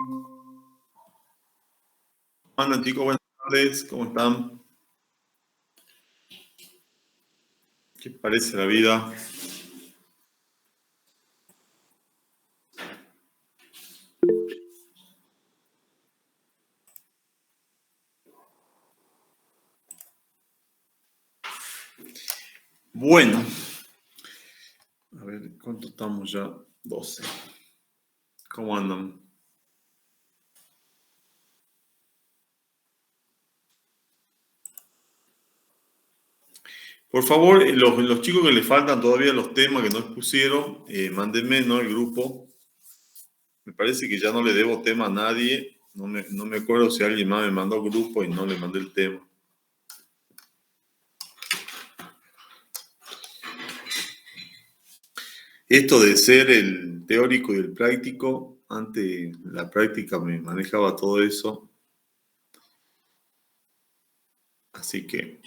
¿Cómo andan, chicos? Buenas tardes, ¿cómo están? ¿Qué parece la vida? Bueno, a ver, ¿cuánto estamos ya? 12. ¿Cómo andan? Por favor, los chicos que les faltan todavía los temas que no expusieron, mándenme, ¿no? El grupo. Me parece que ya no le debo tema a nadie. No me acuerdo si alguien más me mandó grupo y no le mandé el tema. Esto de ser el teórico y el práctico, antes la práctica me manejaba todo eso. Así que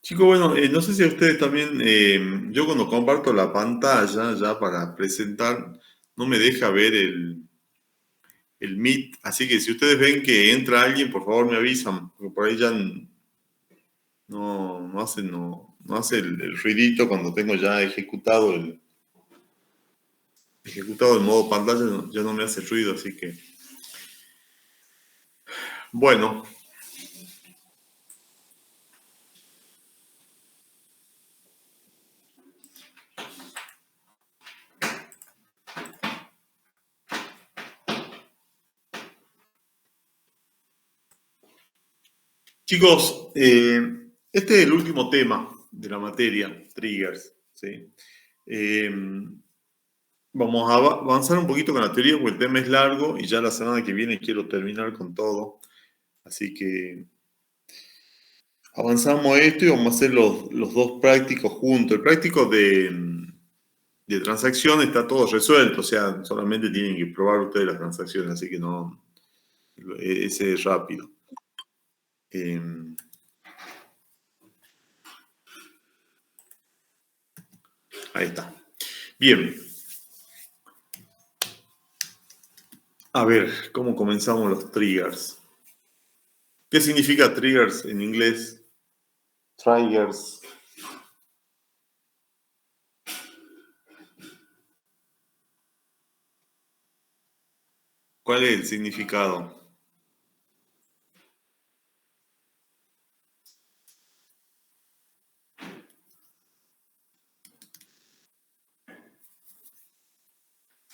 chicos, bueno, no sé si a ustedes también, yo cuando comparto la pantalla ya para presentar, no me deja ver el Meet, así que si ustedes ven que entra alguien, por favor me avisan, porque por ahí ya no hace el ruidito cuando tengo ya ejecutado el modo pantalla, ya no me hace ruido, así que, bueno. Chicos, este es el último tema de la materia, triggers, ¿sí? Vamos a avanzar un poquito con la teoría porque el tema es largo y ya la semana que viene quiero terminar con todo. Así que avanzamos esto y vamos a hacer los dos prácticos juntos. El práctico de transacción está todo resuelto, o sea, solamente tienen que probar ustedes las transacciones, así que no, ese es rápido. Ahí está. Bien. A ver, ¿cómo comenzamos los triggers? ¿Qué significa triggers en inglés? Triggers. ¿Cuál es el significado?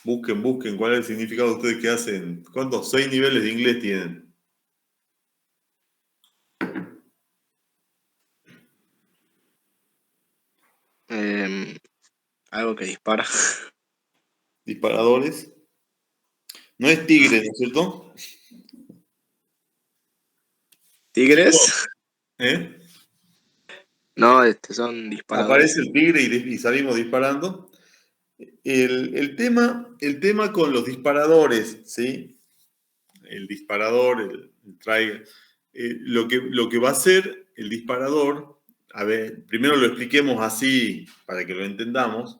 Busquen, ¿cuál es el significado de ustedes que hacen? ¿Cuántos? 6 niveles de inglés tienen. Algo que dispara. Disparadores. No es tigre, ¿no es cierto? ¿Tigres? ¿Eh? No, son disparadores. Aparece el tigre y salimos disparando. El tema con los disparadores, ¿sí? El disparador, el trigger. Lo que va a hacer el disparador, a ver, primero lo expliquemos así para que lo entendamos.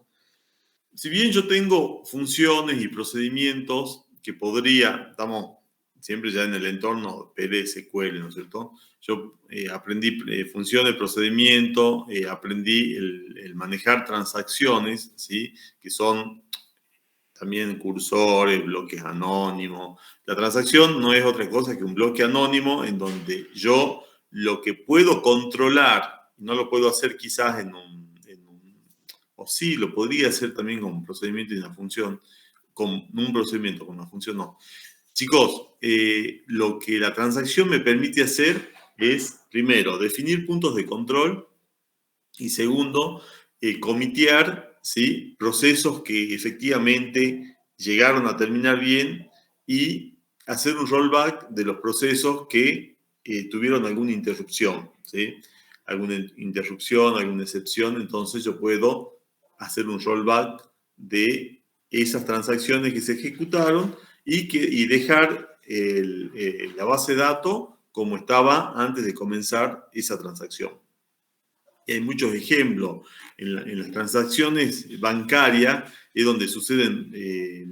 Si bien yo tengo funciones y procedimientos que estamos siempre ya en el entorno PLSQL, ¿no es cierto? Yo aprendí funciones, procedimiento, aprendí el manejar transacciones, ¿sí? Que son también cursores, bloques anónimos. La transacción no es otra cosa que un bloque anónimo en donde yo lo que puedo controlar, no lo puedo hacer quizás o sí, lo podría hacer también con un procedimiento y una función, con un procedimiento, con una función no. Chicos, lo que la transacción me permite hacer es, primero, definir puntos de control y segundo, comitear, ¿sí?, procesos que efectivamente llegaron a terminar bien y hacer un rollback de los procesos que tuvieron alguna interrupción, ¿sí? Alguna interrupción, alguna excepción, entonces yo puedo hacer un rollback de esas transacciones que se ejecutaron y dejar la base de datos como estaba antes de comenzar esa transacción. Y hay muchos ejemplos. En las transacciones bancarias es donde suceden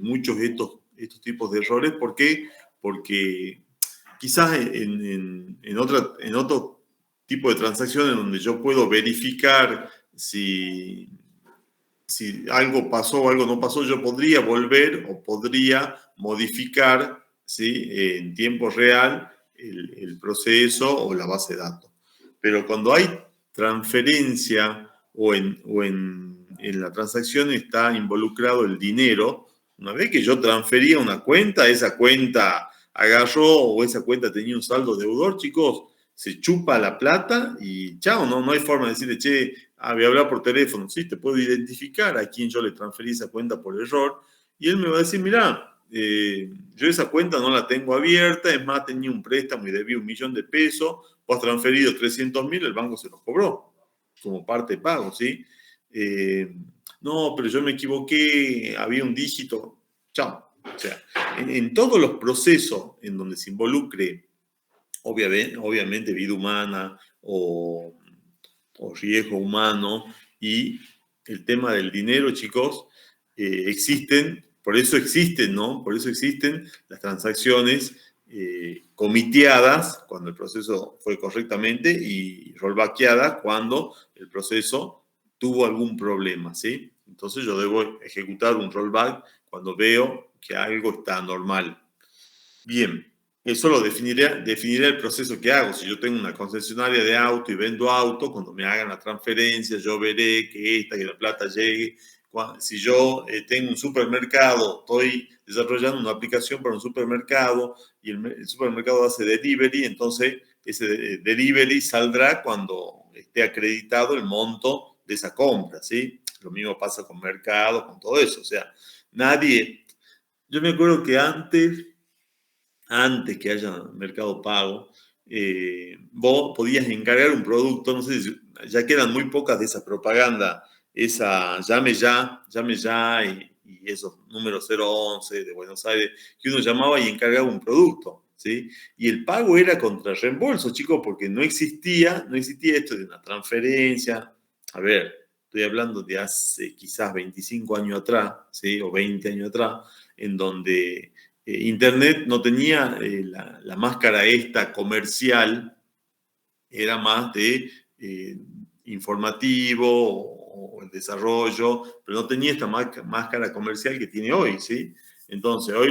muchos de estos tipos de errores. ¿Por qué? Porque quizás en otro tipo de transacciones donde yo puedo verificar si algo pasó o algo no pasó, yo podría volver o podría modificar, ¿sí?, en tiempo real el proceso o la base de datos. Pero cuando hay transferencia o en la transacción está involucrado el dinero, una vez que yo transfería una cuenta, esa cuenta agarró o esa cuenta tenía un saldo deudor, chicos, se chupa la plata y chao, no hay forma de decirle, che, voy a hablar por teléfono, sí, te puedo identificar a quién yo le transferí esa cuenta por error, y él me va a decir, mira, yo esa cuenta no la tengo abierta, es más, tenía un préstamo y debía 1.000.000 de pesos, vos has transferido 300.000, el banco se los cobró como parte de pago, ¿sí? No, pero yo me equivoqué, había un dígito, chao. O sea, en todos los procesos en donde se involucre, obviamente vida humana o riesgo humano y el tema del dinero, chicos, existen, por eso existen, ¿no? Por eso existen las transacciones comiteadas cuando el proceso fue correctamente y rollbackeadas cuando el proceso tuvo algún problema, ¿sí? Entonces yo debo ejecutar un rollback cuando veo que algo está normal. Bien, eso lo definiré el proceso que hago. Si yo tengo una concesionaria de auto y vendo auto, cuando me hagan la transferencia, yo veré que la plata llegue. Si yo tengo un supermercado, estoy desarrollando una aplicación para un supermercado y el supermercado hace delivery, entonces ese delivery saldrá cuando esté acreditado el monto de esa compra, ¿sí? Lo mismo pasa con mercados, con todo eso. O sea, yo me acuerdo que antes que haya Mercado Pago, vos podías encargar un producto, no sé, ya quedan muy pocas de esa propaganda, esa llame ya y esos números 011 de Buenos Aires, que uno llamaba y encargaba un producto, ¿sí? Y el pago era contra reembolso, chicos, porque no existía esto de una transferencia. A ver, estoy hablando de hace quizás 25 años atrás, ¿sí? O 20 años atrás, en donde Internet no tenía la máscara esta comercial, era más de informativo o el desarrollo, pero no tenía esta máscara comercial que tiene hoy, ¿sí? Entonces, hoy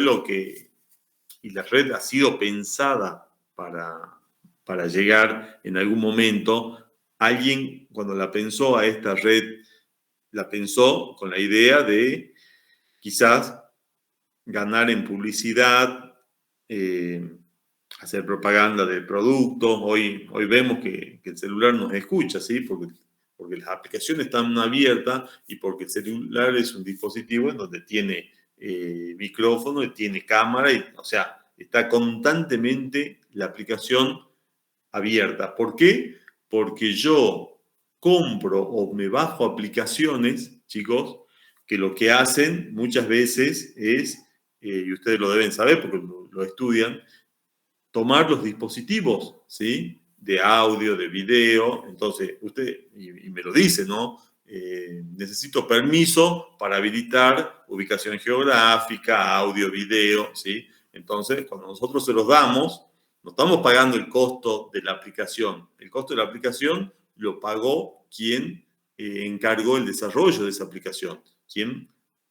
y la red ha sido pensada para llegar en algún momento, alguien cuando la pensó a esta red, la pensó con la idea de quizás ganar en publicidad, hacer propaganda de productos. Hoy vemos que el celular nos escucha, ¿sí? Porque las aplicaciones están abiertas y porque el celular es un dispositivo en donde tiene micrófono y tiene cámara, o sea, está constantemente la aplicación abierta. ¿Por qué? Porque yo compro o me bajo aplicaciones, chicos, que lo que hacen muchas veces es, y ustedes lo deben saber porque lo estudian, tomar los dispositivos, ¿sí? De audio, de video. Entonces, usted, y me lo dice, ¿no? Necesito permiso para habilitar ubicación geográfica, audio, video, ¿sí? Entonces, cuando nosotros se los damos, no estamos pagando el costo de la aplicación. El costo de la aplicación lo pagó quien encargó el desarrollo de esa aplicación, quien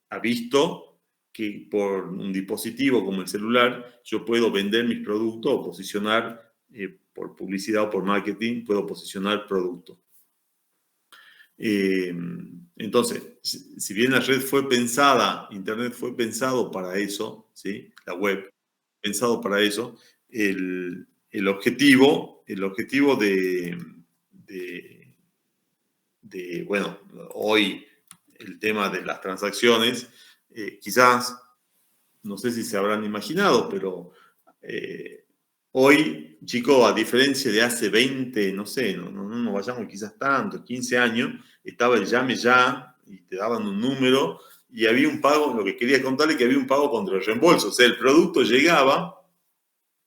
ha visto que por un dispositivo como el celular yo puedo vender mis productos o posicionar por publicidad o por marketing, puedo posicionar productos. Entonces, si bien la red fue pensada, Internet fue pensado para eso, ¿sí? La web, pensado para eso, el objetivo bueno, hoy el tema de las transacciones, quizás, no sé si se habrán imaginado, pero hoy, chicos, a diferencia de hace 20, no sé, no vayamos quizás tanto, 15 años, estaba el llame ya y te daban un número y había un pago, lo que quería contarle es que había un pago contra el reembolso, o sea, el producto llegaba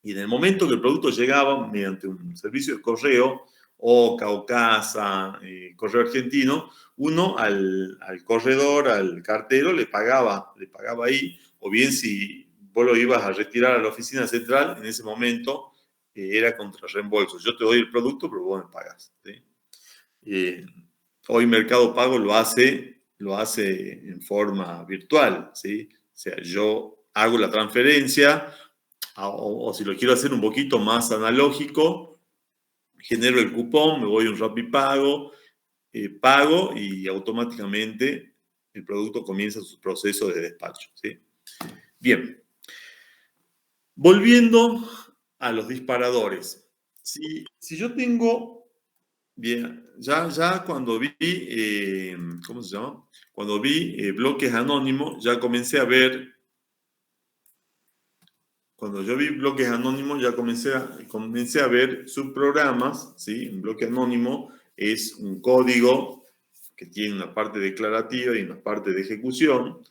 y en el momento que el producto llegaba mediante un servicio de correo, OCA o Casa, Correo Argentino, uno al corredor, al cartero, le pagaba ahí, o bien si vos lo ibas a retirar a la oficina central, en ese momento era contra reembolso. Yo te doy el producto, pero vos me pagas. ¿Sí? Hoy Mercado Pago lo hace en forma virtual. ¿Sí? O sea, yo hago la transferencia, o si lo quiero hacer un poquito más analógico, genero el cupón, me voy a un Rapipago, pago y automáticamente el producto comienza su proceso de despacho. ¿Sí? Bien, volviendo a los disparadores. Si yo tengo, bien, ya cuando vi, ¿cómo se llama? Cuando vi bloques anónimos, ya comencé a ver. Cuando yo vi bloques anónimos, ya comencé a ver subprogramas, ¿sí? Un bloque anónimo es un código que tiene una parte declarativa y una parte de ejecución,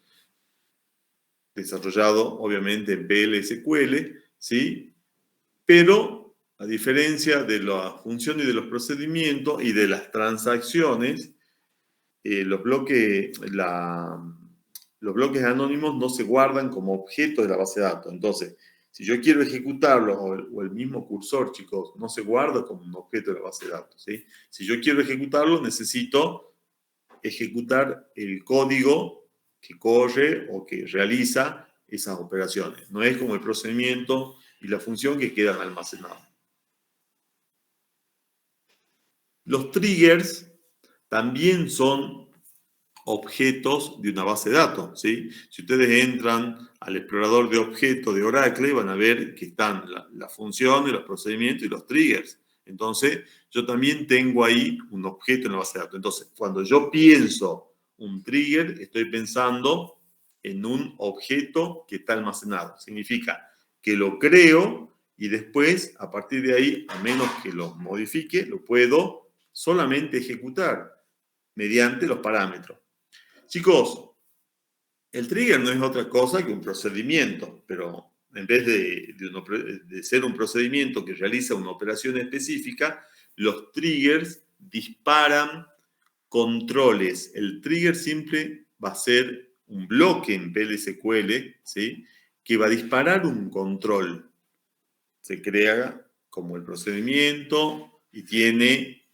desarrollado obviamente en PL/SQL, ¿sí? Pero a diferencia de la función y de los procedimientos y de las transacciones, los bloques anónimos no se guardan como objeto de la base de datos. Entonces, si yo quiero ejecutarlo, o el mismo cursor, chicos, no se guarda como un objeto de la base de datos. ¿Sí? Si yo quiero ejecutarlo, necesito ejecutar el código que corre o que realiza esas operaciones. No es como el procedimiento y la función que quedan almacenados. Los triggers también son objetos de una base de datos, ¿sí? Si ustedes entran al explorador de objetos de Oracle, van a ver que están la función, los procedimientos y los triggers. Entonces, yo también tengo ahí un objeto en la base de datos. Entonces, cuando yo pienso un trigger, estoy pensando en un objeto que está almacenado. Significa que lo creo y después, a partir de ahí, a menos que lo modifique, lo puedo solamente ejecutar mediante los parámetros. Chicos, el trigger no es otra cosa que un procedimiento, pero en vez de ser un procedimiento que realiza una operación específica, los triggers disparan controles. El trigger simple va a ser un bloque en PL/SQL, ¿sí? Que va a disparar un control. Se crea como el procedimiento y tiene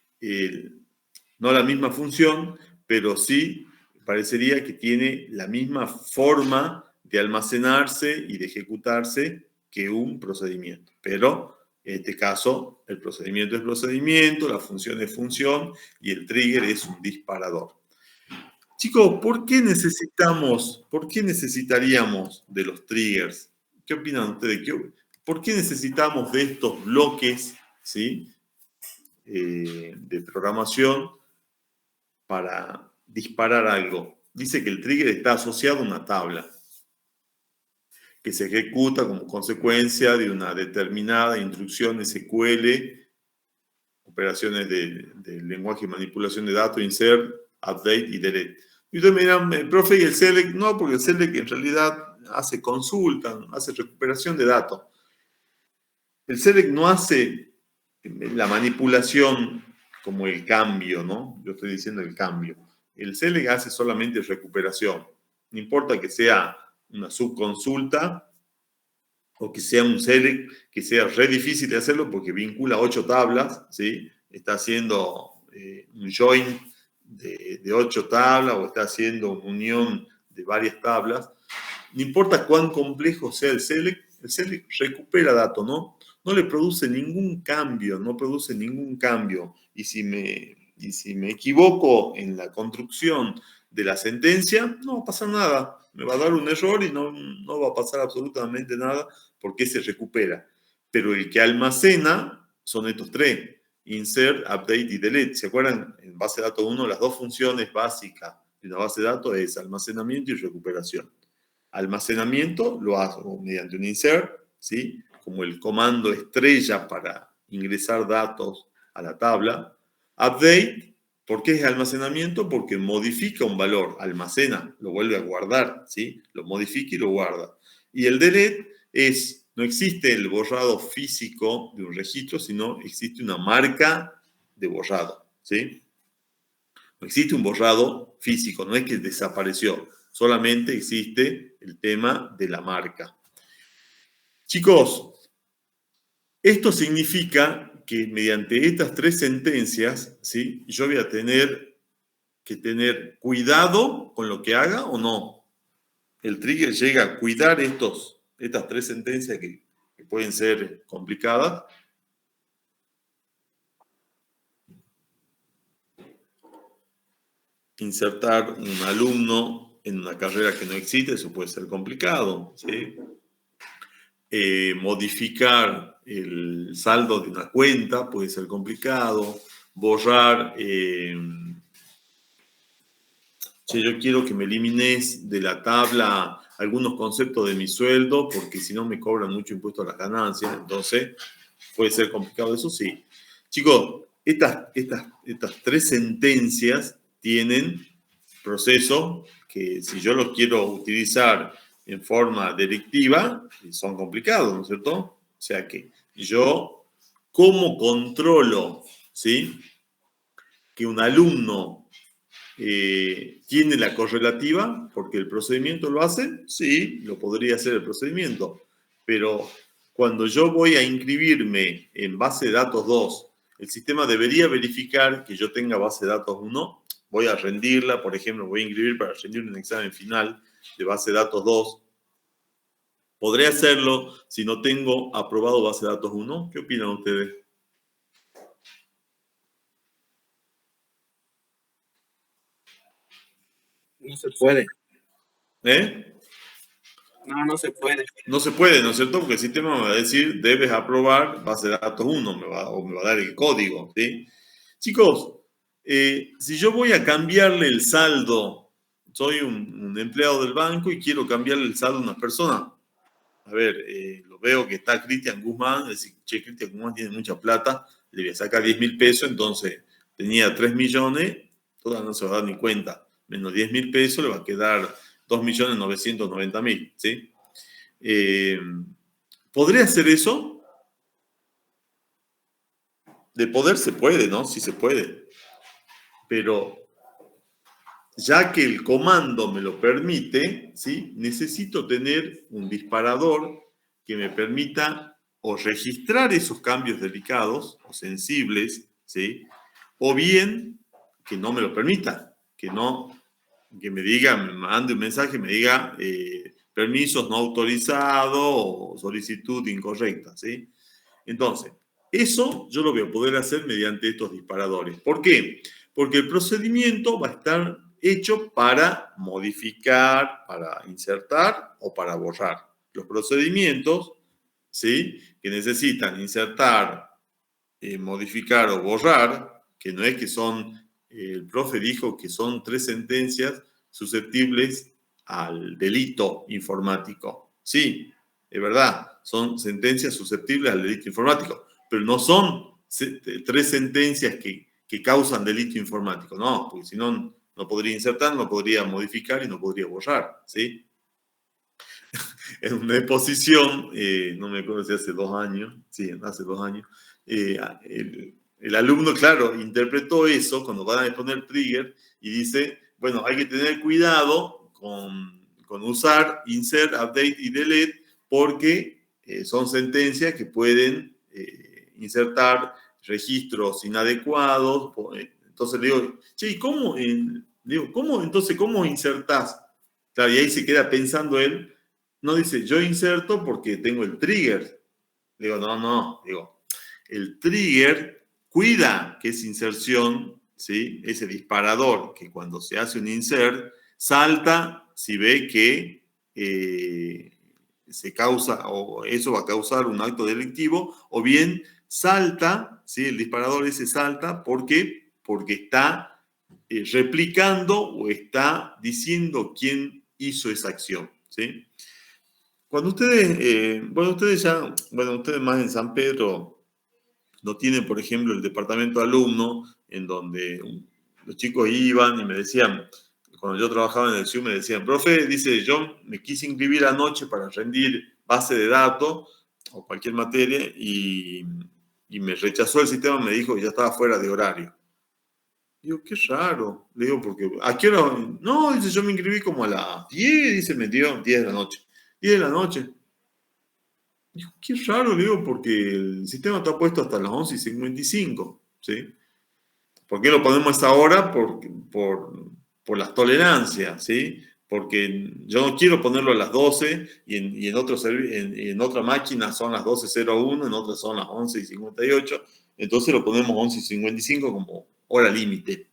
no la misma función, pero sí parecería que tiene la misma forma de almacenarse y de ejecutarse que un procedimiento. Pero en este caso, el procedimiento es procedimiento, la función es función y el trigger es un disparador. Chicos, ¿por qué necesitaríamos de los triggers? ¿Qué opinan ustedes? ¿Por qué necesitamos de estos bloques, ¿sí? De programación para disparar algo? Dice que el trigger está asociado a una tabla que se ejecuta como consecuencia de una determinada instrucción SQL, operaciones de lenguaje y manipulación de datos, insert, update y delete. Y ustedes me dirán, profe, ¿y el select? No, porque el select en realidad hace consulta, hace recuperación de datos. El select no hace la manipulación como el cambio, ¿no? Yo estoy diciendo el cambio. El select hace solamente recuperación. No importa que sea una subconsulta o que sea un select que sea re difícil de hacerlo porque vincula 8 tablas, ¿sí? Está haciendo un join de 8 tablas o está haciendo una unión de varias tablas. no importa cuán complejo sea el select recupera datos, ¿no? No le produce ningún cambio, no produce ningún cambio. Y si me equivoco en la construcción de la sentencia, no va a pasar nada. Me va a dar un error y no va a pasar absolutamente nada porque se recupera. Pero el que almacena son estos tres: insert, update y delete. ¿Se acuerdan? En base de datos 1, las dos funciones básicas de una base de datos es almacenamiento y recuperación. Almacenamiento lo hago mediante un insert, ¿sí? Como el comando estrella para ingresar datos a la tabla. Update, ¿por qué es almacenamiento? Porque modifica un valor, almacena, lo vuelve a guardar, ¿sí? Lo modifica y lo guarda. Y el delete es, no existe el borrado físico de un registro, sino existe una marca de borrado, ¿sí? No existe un borrado físico, no es que desapareció, solamente existe el tema de la marca. Chicos, esto significa que mediante estas tres sentencias, ¿sí? Yo voy a tener que tener cuidado con lo que haga o no. El trigger llega a cuidar estas tres sentencias que pueden ser complicadas. Insertar un alumno en una carrera que no existe, eso puede ser complicado, ¿sí? Modificar el saldo de una cuenta puede ser complicado. Borrar, si yo quiero que me elimines de la tabla algunos conceptos de mi sueldo, porque si no me cobran mucho impuesto a las ganancias, entonces puede ser complicado, eso sí. Chicos, estas tres sentencias tienen proceso que si yo los quiero utilizar en forma delictiva, son complicados, ¿no es cierto? O sea que yo, ¿cómo controlo, ¿sí?, que un alumno tiene la correlativa? Porque el procedimiento lo hace, sí, lo podría hacer el procedimiento, pero cuando yo voy a inscribirme en base de datos 2, el sistema debería verificar que yo tenga base de datos 1. Voy a rendirla, por ejemplo, voy a inscribir para rendir un examen final de base de datos 2. ¿Podré hacerlo si no tengo aprobado base de datos 1? ¿Qué opinan ustedes? No se puede. No se puede. No se puede, ¿no es cierto? Porque el sistema me va a decir, debes aprobar base de datos 1, me va a dar el código, ¿sí? Chicos, si yo voy a cambiarle el saldo, soy un empleado del banco y quiero cambiarle el saldo a una persona. A ver, lo veo que está Cristian Guzmán, es decir, che, Cristian Guzmán tiene mucha plata, le voy a sacar 10.000 pesos, entonces tenía 3 millones, toda no se va a dar ni cuenta, menos 10.000 pesos le va a quedar 2.990.000, ¿sí? ¿Podría hacer eso? De poder se puede, ¿no? Sí se puede. Pero ya que el comando me lo permite, ¿sí?, necesito tener un disparador que me permita o registrar esos cambios delicados o sensibles, ¿sí?, o bien que no me lo permita, que me diga, me mande un mensaje, me diga permisos no autorizados o solicitud incorrecta, ¿sí? Entonces, eso yo lo voy a poder hacer mediante estos disparadores. ¿Por qué? Porque el procedimiento va a estar hecho para modificar, para insertar o para borrar. Los procedimientos, ¿sí?, que necesitan insertar, modificar o borrar, que no es que son, el profe dijo que son 3 sentencias susceptibles al delito informático. Sí, es verdad, son sentencias susceptibles al delito informático, pero no son 3 sentencias que causan delito informático, no, porque si no, no podría insertar, no podría modificar y no podría borrar, ¿sí? En una exposición, no me acuerdo si hace 2 años, sí, hace 2 años, el alumno, claro, interpretó eso cuando van a exponer trigger y dice, bueno, hay que tener cuidado con usar insert, update y delete porque son sentencias que pueden insertar registros inadecuados. Entonces le digo, che, ¿cómo insertás? Claro, y ahí se queda pensando él, No dice, yo inserto porque tengo el trigger. Le digo, no. Digo, el trigger cuida que esa inserción, ¿sí? Ese disparador que cuando se hace un insert, salta si ve que se causa o eso va a causar un acto delictivo, o bien salta, ¿sí? El disparador ese salta porque está replicando o está diciendo quién hizo esa acción, ¿sí? Cuando ustedes, ustedes más en San Pedro no tienen, por ejemplo, el departamento de alumno, en donde los chicos iban y me decían, cuando yo trabajaba en el CIU, me decían, profe, dice, yo me quise inscribir anoche para rendir base de datos o cualquier materia y me rechazó el sistema, me dijo que ya estaba fuera de horario. Digo, qué raro. Le digo, porque, ¿a qué hora? No, dice, yo me inscribí como a las 10, dice, me dio 10 de la noche. 10 de la noche. Digo, qué raro, le digo, porque el sistema está puesto hasta las 11:55, ¿sí? ¿Por qué lo ponemos a esa hora? Por las tolerancias, ¿sí? Porque yo no quiero ponerlo a las 12 y en otra máquina son las 12:01, en otra son las 11:58, entonces lo ponemos 11:55 como hora límite.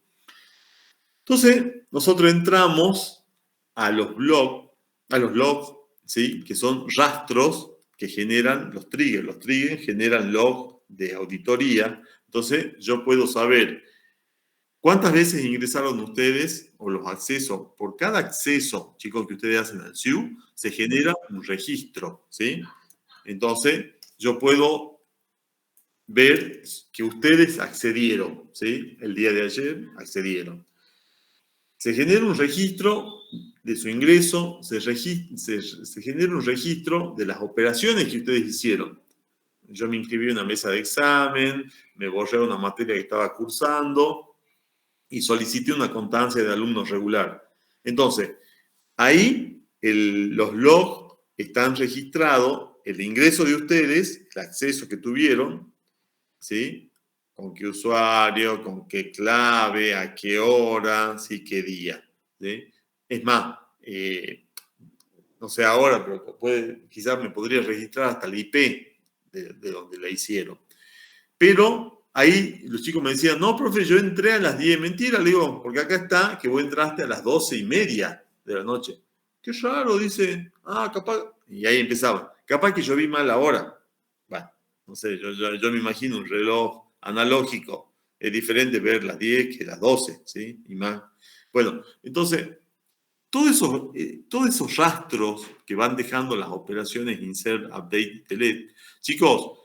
Entonces, nosotros entramos a los logs, ¿sí? Que son rastros que generan los triggers. Los triggers generan logs de auditoría. Entonces, yo puedo saber cuántas veces ingresaron ustedes o los accesos. Por cada acceso, chicos, que ustedes hacen al SIU, se genera un registro, ¿sí? Entonces, yo puedo ver que ustedes accedieron, ¿sí? El día de ayer accedieron. Se genera un registro de su ingreso, se genera un registro de las operaciones que ustedes hicieron. Yo me inscribí en una mesa de examen, me borré una materia que estaba cursando y solicité una constancia de alumno regular. Entonces, ahí los logs están registrados, el ingreso de ustedes, el acceso que tuvieron, ¿sí? Con qué usuario, con qué clave, a qué hora, ¿sí? Qué día, ¿sí? Es más, no sé ahora, pero quizás me podría registrar hasta el IP de donde la hicieron. Pero ahí los chicos me decían, no, profe, yo entré a las 10. Mentira, le digo, porque acá está que vos entraste a las 12:30 de la noche. Qué raro, dice. Ah, capaz. Y ahí empezaba. Capaz que yo vi mal la hora. Bueno, no sé, yo me imagino un reloj analógico. Es diferente ver las 10 que las 12, ¿sí? Y más. Bueno, entonces, todos esos rastros que van dejando las operaciones insert, update y delete, chicos,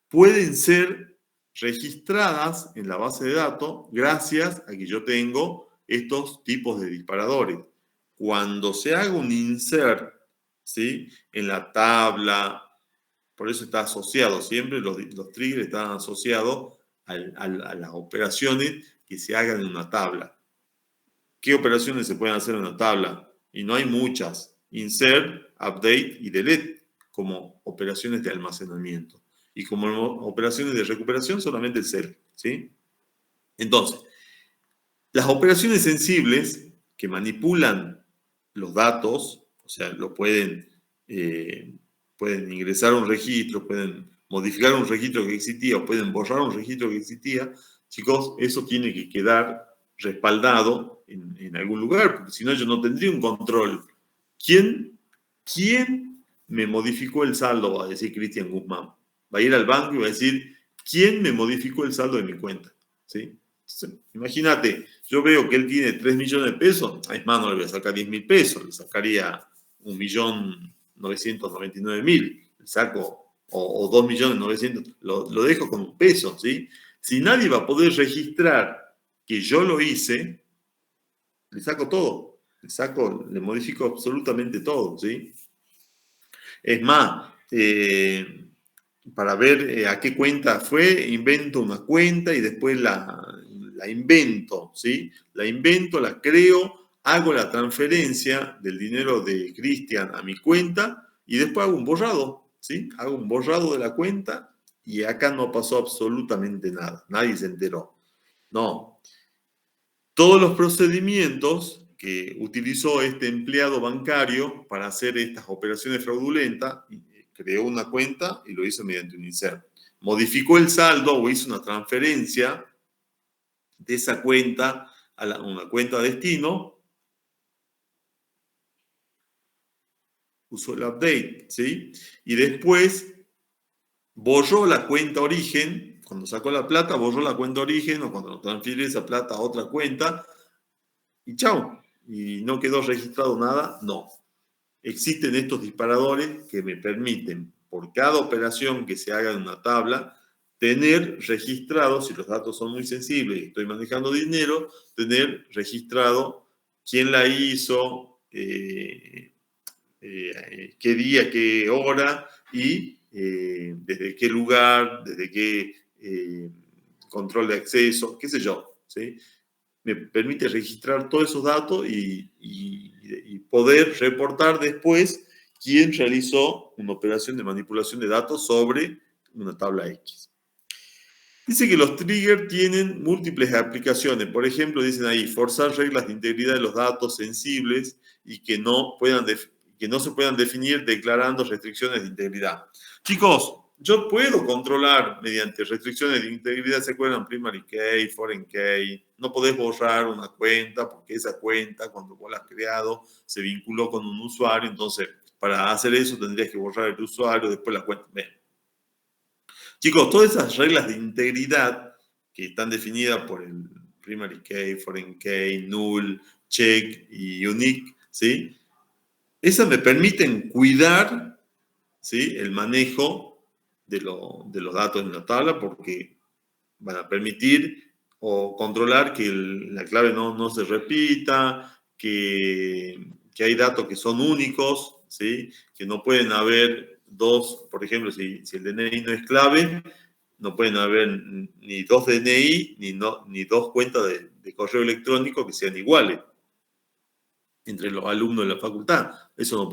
pueden ser registradas en la base de datos gracias a que yo tengo estos tipos de disparadores. Cuando se haga un insert, ¿sí? En la tabla, por eso está asociado, siempre los triggers están asociados a las operaciones que se hagan en una tabla. ¿Qué operaciones se pueden hacer en una tabla? Y no hay muchas. Insert, update y delete como operaciones de almacenamiento. Y como operaciones de recuperación, solamente el cell, ¿sí? Entonces, las operaciones sensibles que manipulan los datos, o sea, pueden ingresar a un registro, pueden modificar un registro que existía o pueden borrar un registro que existía, chicos, eso tiene que quedar respaldado en algún lugar, porque si no yo no tendría un control. ¿Quién me modificó el saldo? Va a decir Cristian Guzmán. Va a ir al banco y va a decir, ¿quién me modificó el saldo de mi cuenta? ¿Sí? Entonces, imagínate, yo veo que él tiene 3 millones de pesos, es más, no le voy a sacar 10.000 pesos, le sacaría 1.999.000, le saco, o 2.900.000, lo dejo con un peso, ¿sí? Si nadie va a poder registrar que yo lo hice, le saco todo, le modifico absolutamente todo, ¿sí? Es más, para ver a qué cuenta fue, invento una cuenta y después la invento, ¿sí? La invento, la creo, hago la transferencia del dinero de Cristian a mi cuenta y después hago un borrado, ¿sí? Hago un borrado de la cuenta y acá no pasó absolutamente nada, nadie se enteró. No. Todos los procedimientos que utilizó este empleado bancario para hacer estas operaciones fraudulentas, creó una cuenta y lo hizo mediante un insert. Modificó el saldo o hizo una transferencia de esa cuenta a una cuenta destino, usó el update, ¿sí? Y después borró la cuenta origen, cuando sacó la plata, borró la cuenta origen o cuando transfirió esa plata a otra cuenta y chao. Y no quedó registrado nada, no. Existen estos disparadores que me permiten, por cada operación que se haga en una tabla, tener registrado, si los datos son muy sensibles y estoy manejando dinero, tener registrado quién la hizo, qué día, qué hora y desde qué lugar, desde qué control de acceso, qué sé yo, ¿sí? Me permite registrar todos esos datos y poder reportar después quién realizó una operación de manipulación de datos sobre una tabla X. Dice que los triggers tienen múltiples aplicaciones. Por ejemplo, dicen ahí, forzar reglas de integridad de los datos sensibles y que no se puedan definir declarando restricciones de integridad. Chicos, yo puedo controlar mediante restricciones de integridad, ¿se acuerdan? Primary key, foreign key. No podés borrar una cuenta porque esa cuenta, cuando vos la has creado, se vinculó con un usuario. Entonces, para hacer eso tendrías que borrar el usuario, después la cuenta. Bien. Chicos, todas esas reglas de integridad que están definidas por el primary key, foreign key, null, check y unique, ¿sí? Esas me permiten cuidar, ¿sí?, el manejo de los datos en la tabla porque van a permitir o controlar que la clave no se repita, que hay datos que son únicos, ¿sí?, que no pueden haber dos, por ejemplo, si el DNI no es clave, no pueden haber ni dos DNI ni dos cuentas de correo electrónico que sean iguales entre los alumnos de la facultad. Eso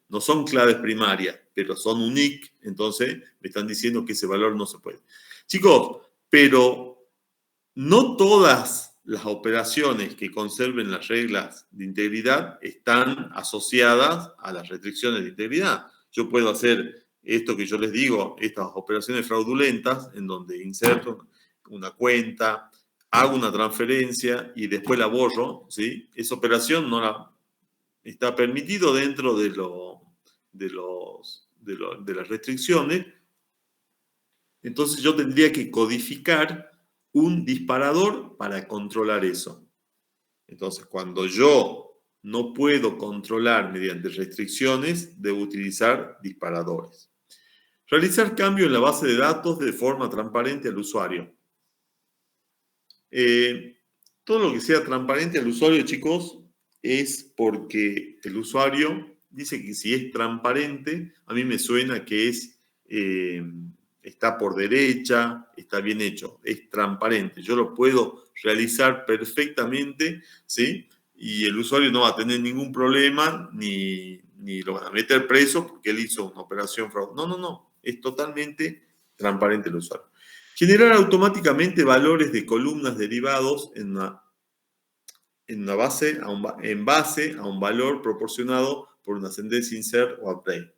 no son claves primarias, pero son unique, entonces me están diciendo que ese valor no se puede. Chicos, pero no todas las operaciones que conserven las reglas de integridad están asociadas a las restricciones de integridad. Yo puedo hacer esto que yo les digo, estas operaciones fraudulentas, en donde inserto una cuenta, hago una transferencia y después la borro, ¿sí? Esa operación no está permitido dentro de las restricciones. Entonces yo tendría que codificar un disparador para controlar eso. Entonces, cuando yo no puedo controlar mediante restricciones, debo utilizar disparadores. Realizar cambios en la base de datos de forma transparente al usuario. Todo lo que sea transparente al usuario, chicos, es porque el usuario dice que si es transparente, a mí me suena que está por derecha, está bien hecho, es transparente. Yo lo puedo realizar perfectamente, ¿sí? Y el usuario no va a tener ningún problema, ni lo van a meter preso porque él hizo una operación fraude. No. Es totalmente transparente el usuario. Generar automáticamente valores de columnas derivados en base a un valor proporcionado por una sentencia insert o update.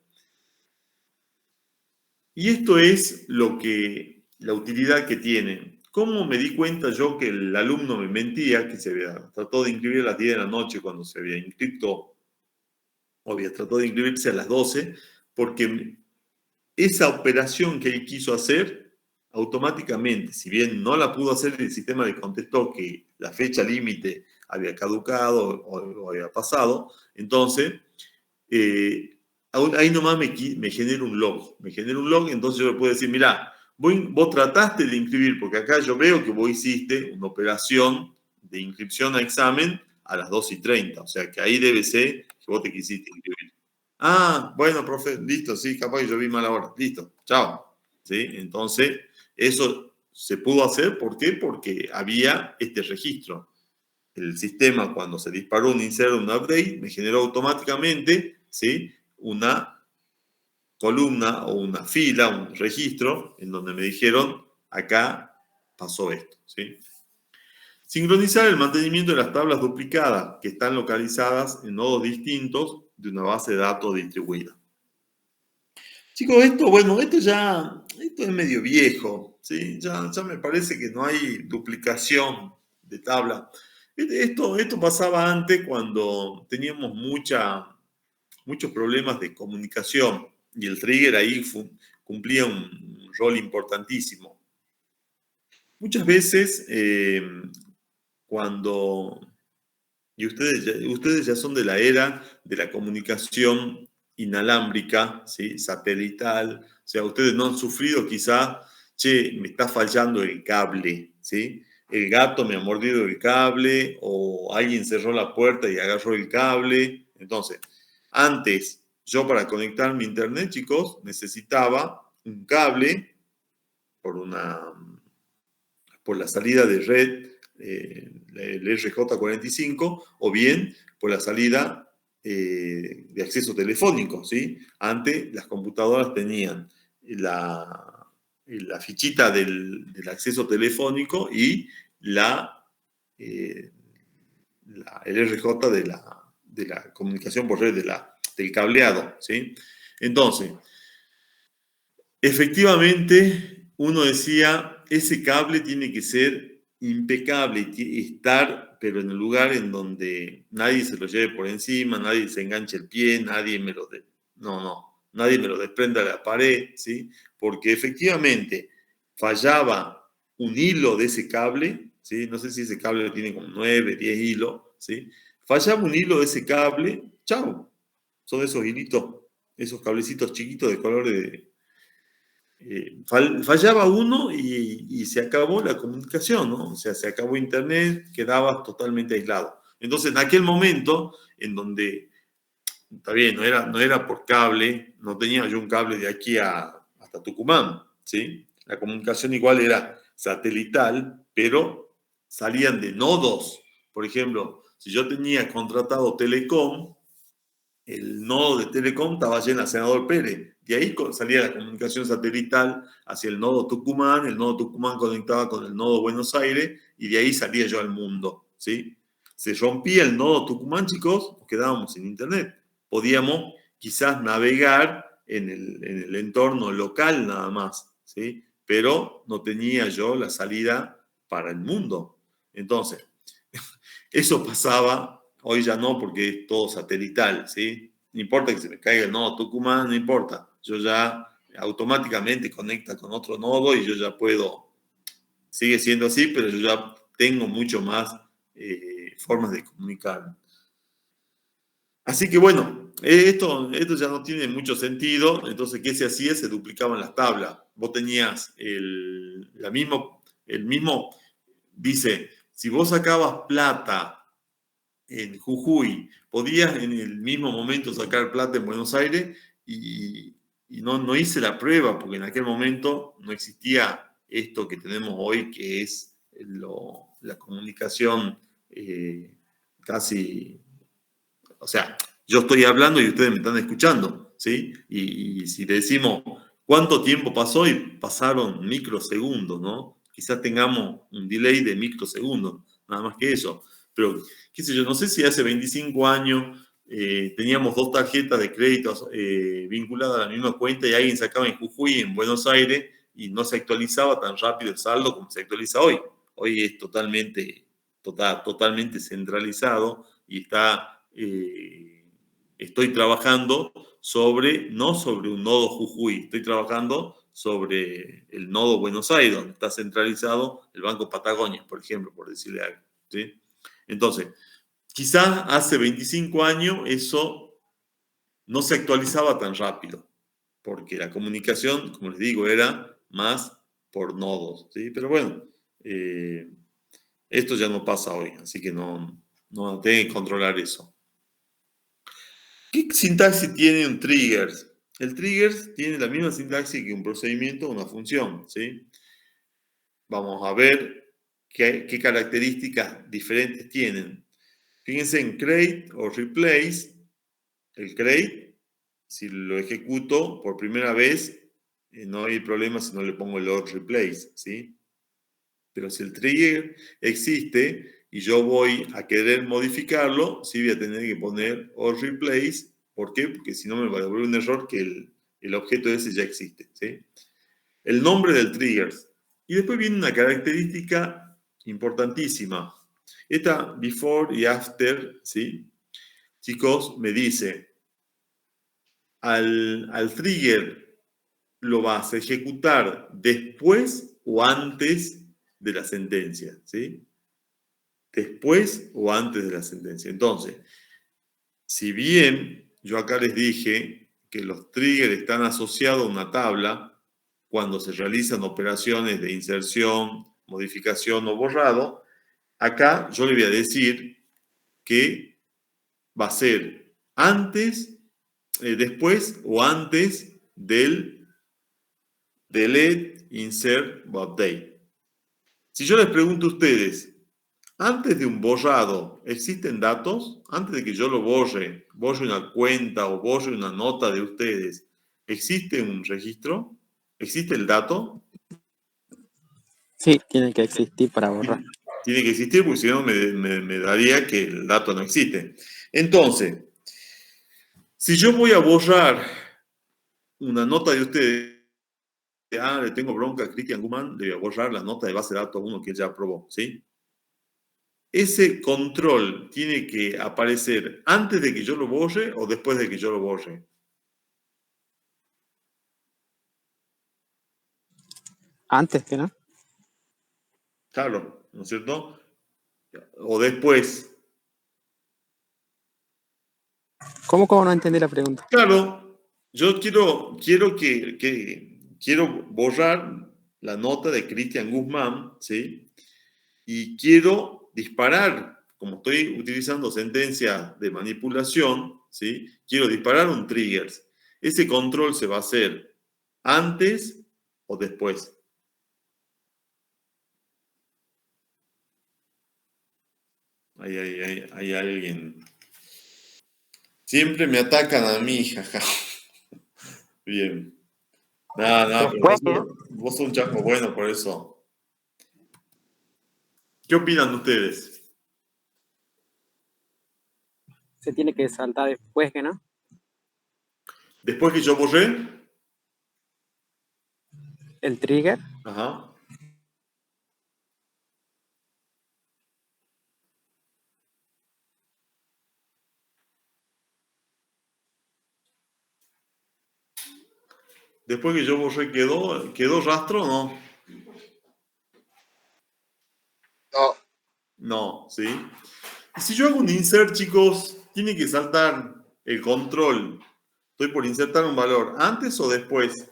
Y esto es la utilidad que tiene. ¿Cómo me di cuenta yo que el alumno me mentía, que trató de inscribir a las 10 de la noche cuando se había inscrito, trató de inscribirse a las 12, porque esa operación que él quiso hacer, automáticamente, si bien no la pudo hacer, el sistema le contestó que la fecha límite había caducado o había pasado, entonces ahí nomás me genera un log. Entonces yo le puedo decir, mira, vos trataste de inscribir, porque acá yo veo que vos hiciste una operación de inscripción a examen a las 2:30, o sea que ahí debe ser que vos te quisiste inscribir. Ah, bueno, profe, listo, sí, capaz que yo vi mal ahora, listo, chao. ¿Sí? Entonces, eso se pudo hacer, ¿por qué? Porque había este registro. El sistema, cuando se disparó un insert o un update, me generó automáticamente, ¿sí?, una columna o una fila, un registro, en donde me dijeron, acá pasó esto, ¿sí? Sincronizar el mantenimiento de las tablas duplicadas que están localizadas en nodos distintos de una base de datos distribuida. Chicos, esto es medio viejo, ¿sí? Ya me parece que no hay duplicación de tabla. Esto pasaba antes cuando teníamos muchos problemas de comunicación y el trigger ahí cumplía un rol importantísimo. Muchas veces, y ustedes ya son de la era de la comunicación inalámbrica, ¿sí? Satelital, o sea, ustedes no han sufrido quizá, che, me está fallando el cable, ¿sí? El gato me ha mordido el cable o alguien cerró la puerta y agarró el cable. Entonces, antes, yo para conectarme a internet, chicos, necesitaba un cable por la salida de red, el RJ45, o bien por la salida de acceso telefónico, ¿sí? Antes las computadoras tenían la fichita del acceso telefónico y el RJ de la comunicación por red, del cableado, ¿sí? Entonces, efectivamente, uno decía, ese cable tiene que ser impecable y estar, pero en el lugar en donde nadie se lo lleve por encima, nadie se enganche el pie, nadie me lo nadie me lo desprenda de la pared, ¿sí? Porque efectivamente fallaba un hilo de ese cable, ¿sí? No sé si ese cable tiene como 9, 10 hilos, ¿sí? Fallaba un hilo de ese cable, chao. Son esos hilitos, esos cablecitos chiquitos de color fallaba uno y se acabó la comunicación, ¿no? O sea, se acabó internet, quedabas totalmente aislado. Entonces, en aquel momento, en donde, está bien, no era por cable, no tenía yo un cable de aquí hasta Tucumán, ¿sí? La comunicación igual era satelital, pero salían de nodos. Por ejemplo, si yo tenía contratado Telecom, el nodo de Telecom estaba lleno de Senador Pérez. De ahí salía la comunicación satelital hacia el nodo Tucumán conectaba con el nodo Buenos Aires y de ahí salía yo al mundo, ¿sí? Se rompía el nodo Tucumán, chicos, nos quedábamos sin internet. Podíamos quizás navegar en el entorno local nada más, ¿sí? Pero no tenía yo la salida para el mundo. Entonces, eso pasaba, hoy ya no, porque es todo satelital, ¿sí? No importa que se me caiga el nodo Tucumán, no importa. Yo ya automáticamente conecta con otro nodo y yo ya puedo, sigue siendo así, pero yo ya tengo mucho más formas de comunicar. Así que bueno, esto ya no tiene mucho sentido. Entonces, ¿qué se hacía? Se duplicaban las tablas. Vos tenías el mismo, dice, si vos sacabas plata en Jujuy, podías en el mismo momento sacar plata en Buenos Aires y no hice la prueba porque en aquel momento no existía esto que tenemos hoy, que es la comunicación casi, o sea, yo estoy hablando y ustedes me están escuchando, ¿sí? Y si decimos cuánto tiempo pasó y pasaron microsegundos, ¿no? Quizás tengamos un delay de microsegundos, nada más que eso. Pero, qué sé yo, no sé si hace 25 años teníamos dos tarjetas de créditos vinculadas a la misma cuenta y alguien sacaba en Jujuy, en Buenos Aires, y no se actualizaba tan rápido el saldo como se actualiza hoy. Hoy es totalmente centralizado y estoy trabajando no sobre un nodo Jujuy, estoy trabajando sobre el nodo Buenos Aires, donde está centralizado el Banco Patagonia, por ejemplo, por decirle algo, ¿sí? Entonces, quizás hace 25 años eso no se actualizaba tan rápido, porque la comunicación, como les digo, era más por nodos, ¿sí? Pero bueno, esto ya no pasa hoy, así que no tengo que controlar eso. ¿Qué sintaxis tiene un trigger? El trigger tiene la misma sintaxis que un procedimiento o una función, ¿sí? Vamos a ver qué características diferentes tienen. Fíjense en create o replace. El create, si lo ejecuto por primera vez, no hay problema si no le pongo el replace, ¿sí? Pero si el trigger existe y yo voy a querer modificarlo, sí voy a tener que poner all replace. ¿Por qué? Porque si no me va a devolver un error que el objeto ese ya existe, ¿sí? El nombre del trigger. Y después viene una característica importantísima. Esta before y after, ¿sí? Chicos, me dice, al trigger lo vas a ejecutar después o antes de la sentencia, ¿sí? Después o antes de la sentencia. Entonces, si bien yo acá les dije que los triggers están asociados a una tabla cuando se realizan operaciones de inserción, modificación o borrado, acá yo le voy a decir que va a ser antes, después o antes del delete, insert o update. Si yo les pregunto a ustedes, antes de un borrado, ¿existen datos? Antes de que yo lo borre una cuenta o borre una nota de ustedes, ¿existe un registro? ¿Existe el dato? Sí, tiene que existir para borrar. Tiene que existir porque si no me daría que el dato no existe. Entonces, si yo voy a borrar una nota de ustedes, le tengo bronca a Cristian Guzmán, le voy a borrar la nota de base de datos 1 que él ya aprobó, ¿sí? Ese control tiene que aparecer antes de que yo lo borre o después de que yo lo borre. Antes que no. Claro, ¿no es cierto? O después. ¿Cómo no entendí la pregunta? Claro, yo quiero borrar la nota de Cristian Guzmán, ¿sí? Y quiero disparar, como estoy utilizando sentencia de manipulación, ¿sí? Quiero disparar un trigger. Ese control se va a hacer antes o después. Hay alguien. Siempre me atacan a mí, jaja. Bien. Nada, pero vos sos un chaco bueno por eso. ¿Qué opinan ustedes? Se tiene que saltar después que no. Después que yo borré. El trigger. Ajá. Después que yo borré, ¿quedó rastro o no? No. No, ¿sí? Y si yo hago un insert, chicos, tiene que saltar el control. Estoy por insertar un valor. ¿Antes o después?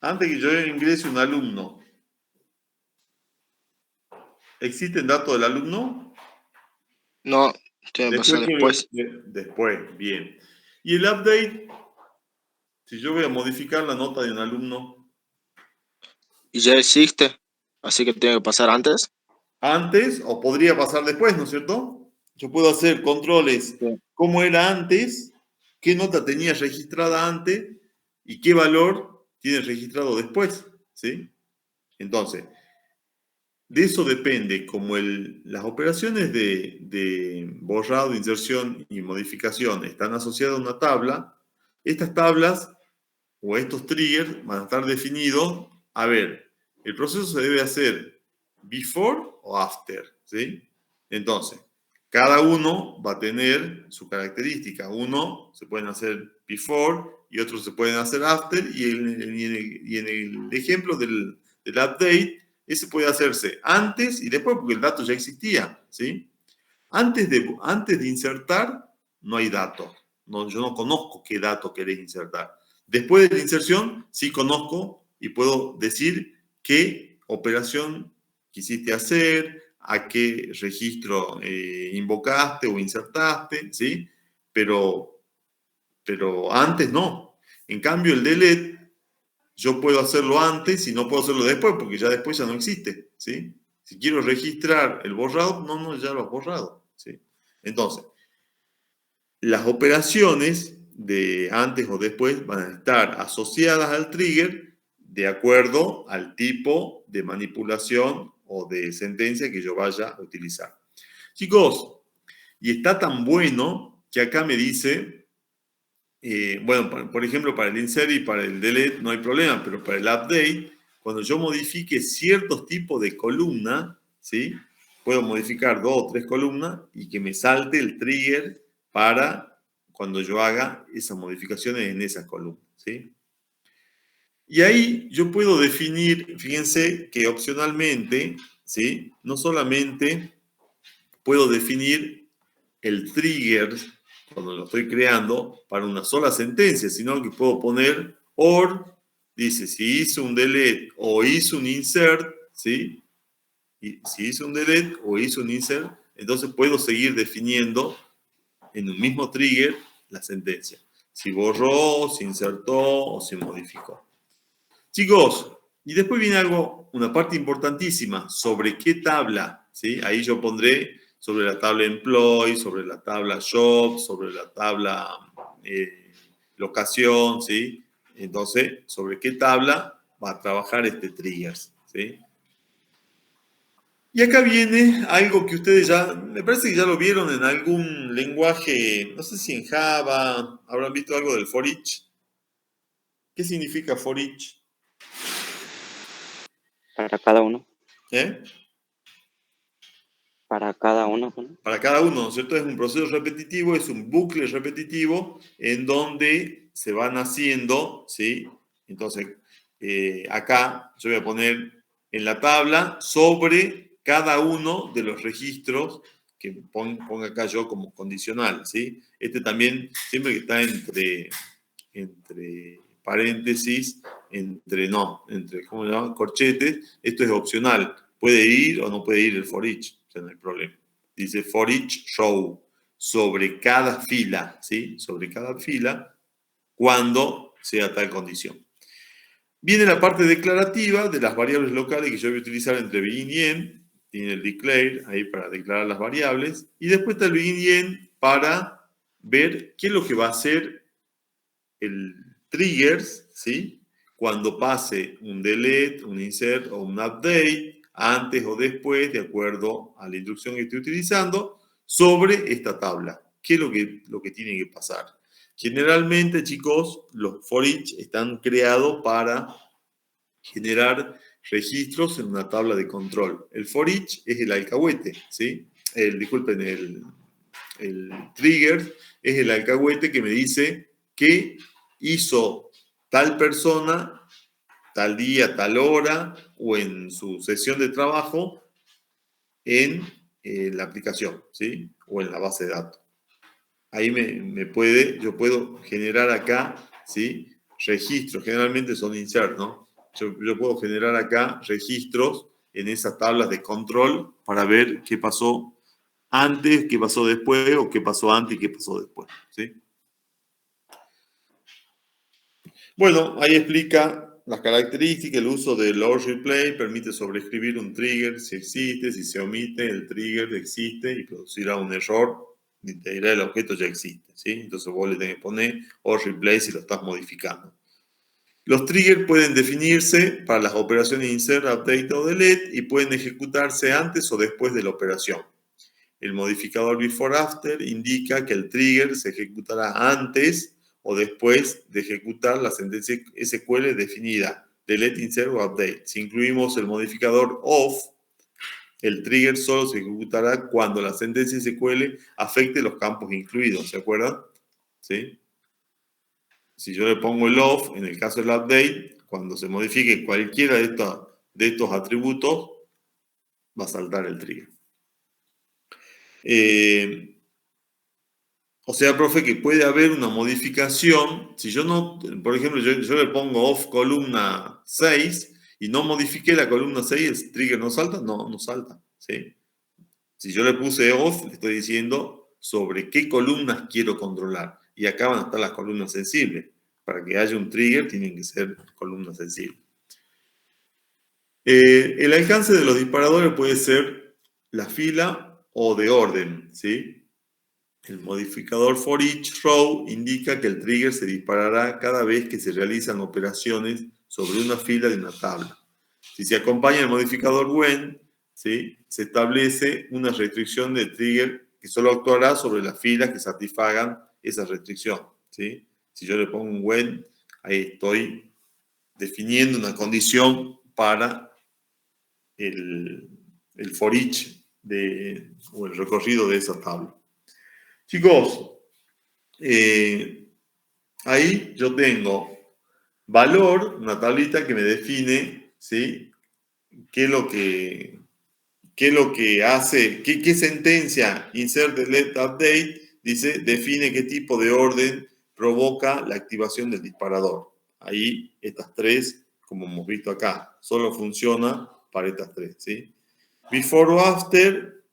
Antes que yo ingrese un alumno. ¿Existen datos del alumno? No, tiene que pasar después. Después, bien. ¿Y el update? Si yo voy a modificar la nota de un alumno. Y ya existe, así que tiene que pasar antes. Antes o podría pasar después, ¿no es cierto? Yo puedo hacer controles Sí. cómo era antes, qué nota tenía registrada antes y qué valor tiene registrado después, ¿sí? Entonces, de eso depende, como las operaciones de borrado, inserción y modificación están asociadas a una tabla, estas tablas o estos triggers van a estar definidos. A ver, el proceso se debe hacer before o after, ¿sí? Entonces, cada uno va a tener su característica. Uno se pueden hacer before y otros se pueden hacer after. Y en el ejemplo del update, ese puede hacerse antes y después porque el dato ya existía, ¿sí? Antes de insertar, no hay dato. No, yo no conozco qué dato querés insertar. Después de la inserción, sí conozco y puedo decir qué operación quisiste hacer, a qué registro invocaste o insertaste, ¿sí? Pero antes no. En cambio, el delete, yo puedo hacerlo antes y no puedo hacerlo después, porque ya después ya no existe, ¿sí? Si quiero registrar el borrado, no, ya lo has borrado, ¿sí? Entonces, las operaciones de antes o después van a estar asociadas al trigger de acuerdo al tipo de manipulación o de sentencia que yo vaya a utilizar. Chicos, y está tan bueno que acá me dice, bueno, por ejemplo, para el insert y para el delete no hay problema, pero para el update, cuando yo modifique ciertos tipos de columna, ¿sí? Puedo modificar 2 o 3 columnas y que me salte el trigger para cuando yo haga esas modificaciones en esas columnas, ¿sí? Y ahí yo puedo definir, fíjense que opcionalmente, ¿sí? No solamente puedo definir el trigger cuando lo estoy creando para una sola sentencia, sino que puedo poner or, dice si hizo un delete o hizo un insert, ¿sí? Y si hizo un delete o hizo un insert, entonces puedo seguir definiendo en un mismo trigger la sentencia. Si borró, si insertó o si modificó. Chicos, y después viene algo, una parte importantísima, sobre qué tabla, ¿sí? Ahí yo pondré sobre la tabla employee, sobre la tabla shop, sobre la tabla locación, ¿sí? Entonces, sobre qué tabla va a trabajar este trigger, ¿sí? Y acá viene algo que ustedes ya, me parece que ya lo vieron en algún lenguaje, no sé si en Java, habrán visto algo del for each. ¿Qué significa for each? Para cada uno. ¿Eh? Para cada uno, ¿no? Para cada uno, ¿no es cierto? Es un proceso repetitivo, es un bucle repetitivo en donde se van haciendo, ¿sí? Entonces, acá yo voy a poner en la tabla sobre cada uno de los registros que ponga acá yo como condicional, ¿sí? Este también, siempre que está entre paréntesis, entre, ¿cómo se llama? Corchetes, esto es opcional. Puede ir o no puede ir el for each, o sea, no hay problema. Dice for each row, sobre cada fila, ¿sí? Sobre cada fila, cuando sea tal condición. Viene la parte declarativa de las variables locales que yo voy a utilizar entre begin y end. Tiene el declare ahí para declarar las variables. Y después está el begin y end para ver qué es lo que va a hacer el triggers, ¿sí? Cuando pase un delete, un insert o un update, antes o después, de acuerdo a la instrucción que estoy utilizando, sobre esta tabla. ¿Qué es lo que tiene que pasar? Generalmente, chicos, los for each están creados para generar registros en una tabla de control. El for each es el alcahuete, ¿sí? Disculpen, el trigger es el alcahuete que me dice que hizo tal persona, tal día, tal hora, o en su sesión de trabajo en la aplicación, ¿sí? O en la base de datos. Ahí yo puedo generar acá, ¿sí? Registros, generalmente son insert, ¿no? Yo puedo generar acá registros en esas tablas de control para ver qué pasó antes, qué pasó después, o qué pasó antes y qué pasó después, ¿sí? Bueno, ahí explica las características, el uso del load replay permite sobreescribir un trigger si existe, si se omite, el trigger existe y producirá un error, integrar el objeto ya existe, ¿sí? Entonces vos le tenés que poner o replay si lo estás modificando. Los triggers pueden definirse para las operaciones insert, update o delete y pueden ejecutarse antes o después de la operación. El modificador before after indica que el trigger se ejecutará antes o después de ejecutar la sentencia SQL definida, delete, insert o update. Si incluimos el modificador off, el trigger solo se ejecutará cuando la sentencia SQL afecte los campos incluidos, ¿se acuerdan? ¿Sí? Si yo le pongo el off, en el caso del update, cuando se modifique cualquiera de estos atributos, va a saltar el trigger. O sea, profe, que puede haber una modificación. Si yo no, por ejemplo, yo le pongo off columna 6 y no modifiqué la columna 6, ¿el trigger no salta? No salta, ¿sí? Si yo le puse off, le estoy diciendo sobre qué columnas quiero controlar. Y acá van a estar las columnas sensibles. Para que haya un trigger, tienen que ser columnas sensibles. El alcance de los disparadores puede ser la fila o de orden, ¿sí? El modificador for each row indica que el trigger se disparará cada vez que se realizan operaciones sobre una fila de una tabla. Si se acompaña el modificador when, ¿sí?, se establece una restricción de trigger que solo actuará sobre las filas que satisfagan esa restricción, ¿sí? Si yo le pongo un when, ahí estoy definiendo una condición para el for each o el recorrido de esa tabla. Chicos, ahí yo tengo valor, una tablita que me define, ¿sí?, qué es lo que hace, qué sentencia insert delete update dice, define qué tipo de orden provoca la activación del disparador. Ahí estas tres, como hemos visto acá, solo funciona para estas tres, ¿sí? Before o after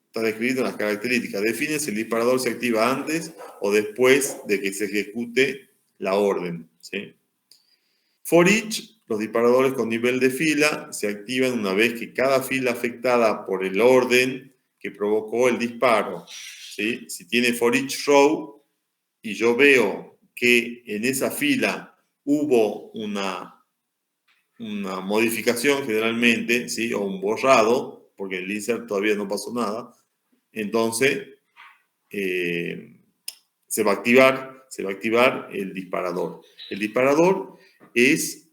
está descrito en las características. Define si el disparador se activa antes o después de que se ejecute la orden, ¿sí? For each, los disparadores con nivel de fila se activan una vez que cada fila afectada por el orden que provocó el disparo, ¿sí? Si tiene for each row y yo veo que en esa fila hubo una modificación generalmente, ¿sí?, o un borrado, porque en el insert todavía no pasó nada, entonces se va a activar el disparador. El disparador es,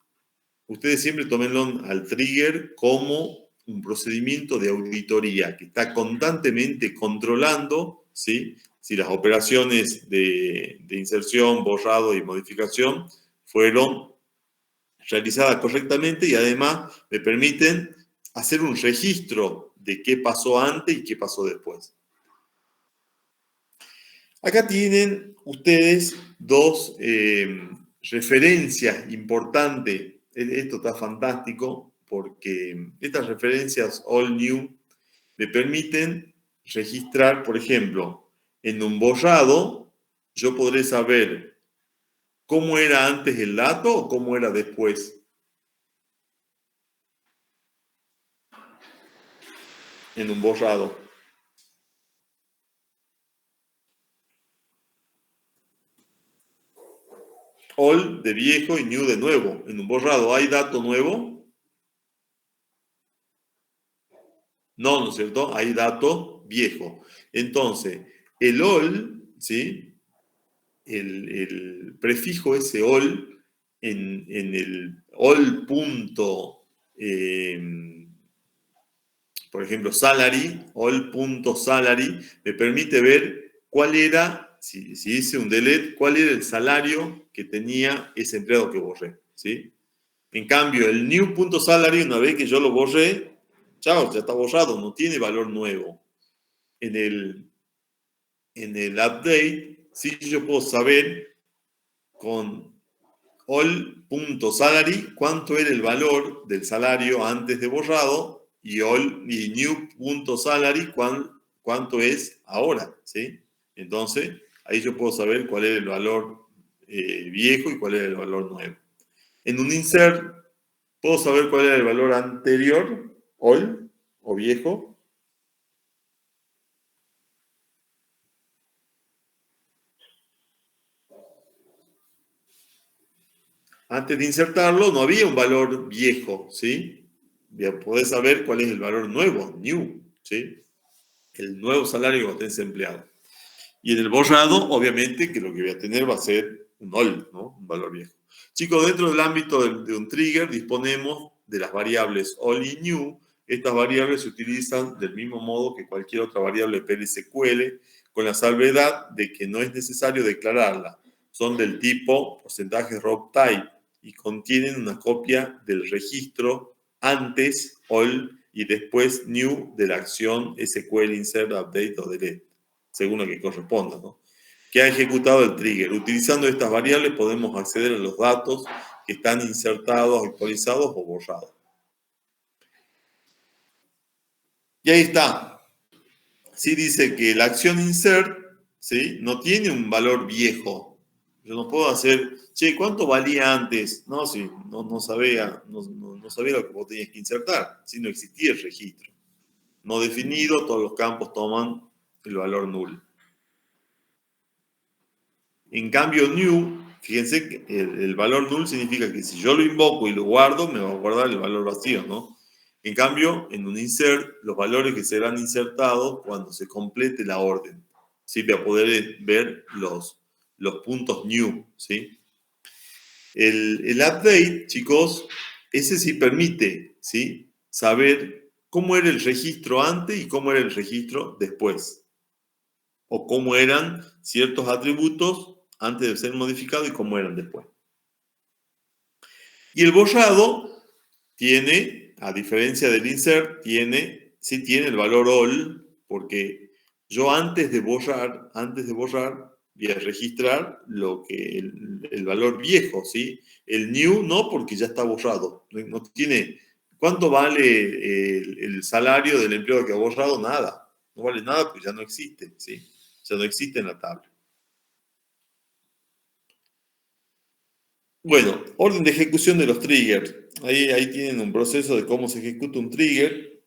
ustedes siempre tómenlo al trigger como un procedimiento de auditoría que está constantemente controlando, ¿sí?, si las operaciones de inserción, borrado y modificación fueron realizadas correctamente y además me permiten hacer un registro de qué pasó antes y qué pasó después. Acá tienen ustedes dos referencias importantes. Esto está fantástico porque estas referencias all new me permiten registrar, por ejemplo, en un borrado, yo podré saber cómo era antes el dato o cómo era después. En un borrado. All de viejo y new de nuevo. En un borrado, ¿hay dato nuevo? No, ¿no es cierto? Hay dato viejo. Entonces, el all, ¿sí?, el prefijo ese all en el all punto, por ejemplo, salary, all punto salary, me permite ver cuál era, si hice un delete, cuál era el salario que tenía ese empleado que borré, ¿sí? En cambio, el new.salary, una vez que yo lo borré, chao, ya está borrado, no tiene valor nuevo. En el update, sí yo puedo saber con all.salary cuánto era el valor del salario antes de borrado y new.salary cuánto es ahora, ¿sí? Entonces, ahí yo puedo saber cuál era el valor viejo y cuál era el valor nuevo. En un insert, ¿puedo saber cuál era el valor anterior, all o viejo? Antes de insertarlo no había un valor viejo, ¿sí? Bien, podés saber cuál es el valor nuevo, new, ¿sí? El nuevo salario que va a tener ese empleado. Y en el borrado, obviamente, que lo que voy a tener va a ser un all, ¿no? Un valor viejo. Chicos, dentro del ámbito de un trigger disponemos de las variables all y new. Estas variables se utilizan del mismo modo que cualquier otra variable PLSQL, con la salvedad de que no es necesario declararla. Son del tipo porcentaje row type y contienen una copia del registro antes all y después new de la acción SQL insert, update o delete, según lo que corresponda, ¿no?, que ha ejecutado el trigger. Utilizando estas variables podemos acceder a los datos que están insertados, actualizados o borrados. Y ahí está. Sí dice que la acción insert, ¿sí?, no tiene un valor viejo. Yo no puedo hacer, che, ¿cuánto valía antes? No, sí, no sabía lo que vos tenías que insertar, si no existía el registro. No definido, todos los campos toman el valor null. En cambio, new, fíjense que el valor null significa que si yo lo invoco y lo guardo, me va a guardar el valor vacío, ¿no? En cambio, en un insert, los valores que serán insertados cuando se complete la orden, ¿sí? Para poder ver los puntos new, ¿sí? El update, chicos, ese sí permite, ¿sí? Saber cómo era el registro antes y cómo era el registro después. O cómo eran ciertos atributos antes de ser modificados y cómo eran después. Y el borrado tiene, a diferencia del insert, sí tiene el valor all, porque yo antes de borrar, voy a registrar el valor viejo, ¿sí? El new no, porque ya está borrado. No tiene, ¿cuánto vale el salario del empleado que ha borrado? Nada. No vale nada porque ya no existe, ¿sí? Ya no existe en la tabla. Bueno, orden de ejecución de los triggers. Ahí tienen un proceso de cómo se ejecuta un trigger.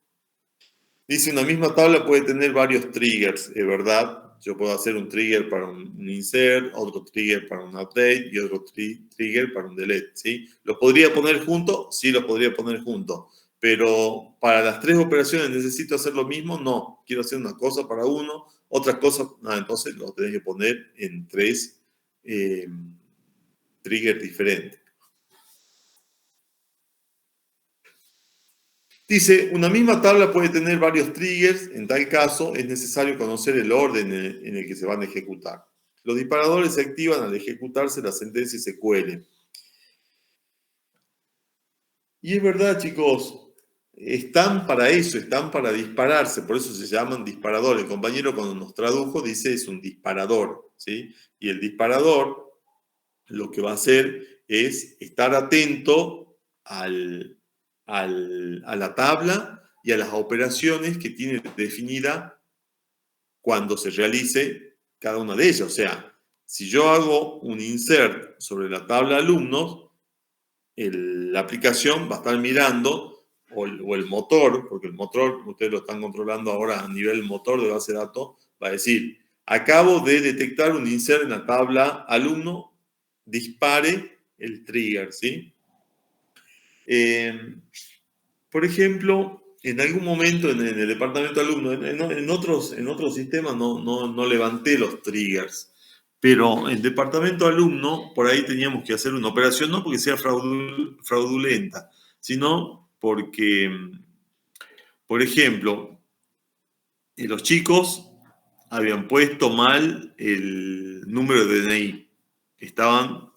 Dice, una misma tabla puede tener varios triggers, es verdad. Yo puedo hacer un trigger para un insert, otro trigger para un update y otro trigger para un delete, ¿sí? ¿Los podría poner juntos? Sí, los podría poner juntos. Pero para las tres operaciones necesito hacer lo mismo, no. Quiero hacer una cosa para uno, otra cosa, entonces lo tenés que poner en tres triggers diferentes. Dice, una misma tabla puede tener varios triggers, en tal caso es necesario conocer el orden en el que se van a ejecutar. Los disparadores se activan al ejecutarse la sentencia SQL. Y es verdad, chicos, están para eso, están para dispararse, por eso se llaman disparadores. El compañero cuando nos tradujo dice es un disparador, ¿sí? Y el disparador lo que va a hacer es estar atento a la tabla y a las operaciones que tiene definida cuando se realice cada una de ellas. O sea, si yo hago un insert sobre la tabla alumnos, la aplicación va a estar mirando, o el motor, porque el motor, ustedes lo están controlando ahora a nivel motor de base de datos, va a decir, acabo de detectar un insert en la tabla alumno, dispare el trigger, ¿sí? Por ejemplo, en algún momento en el departamento alumno, en otros sistemas no levanté los triggers, pero en departamento alumno, por ahí teníamos que hacer una operación, no porque sea fraudulenta, sino porque, por ejemplo, los chicos habían puesto mal el número de DNI. Estaban,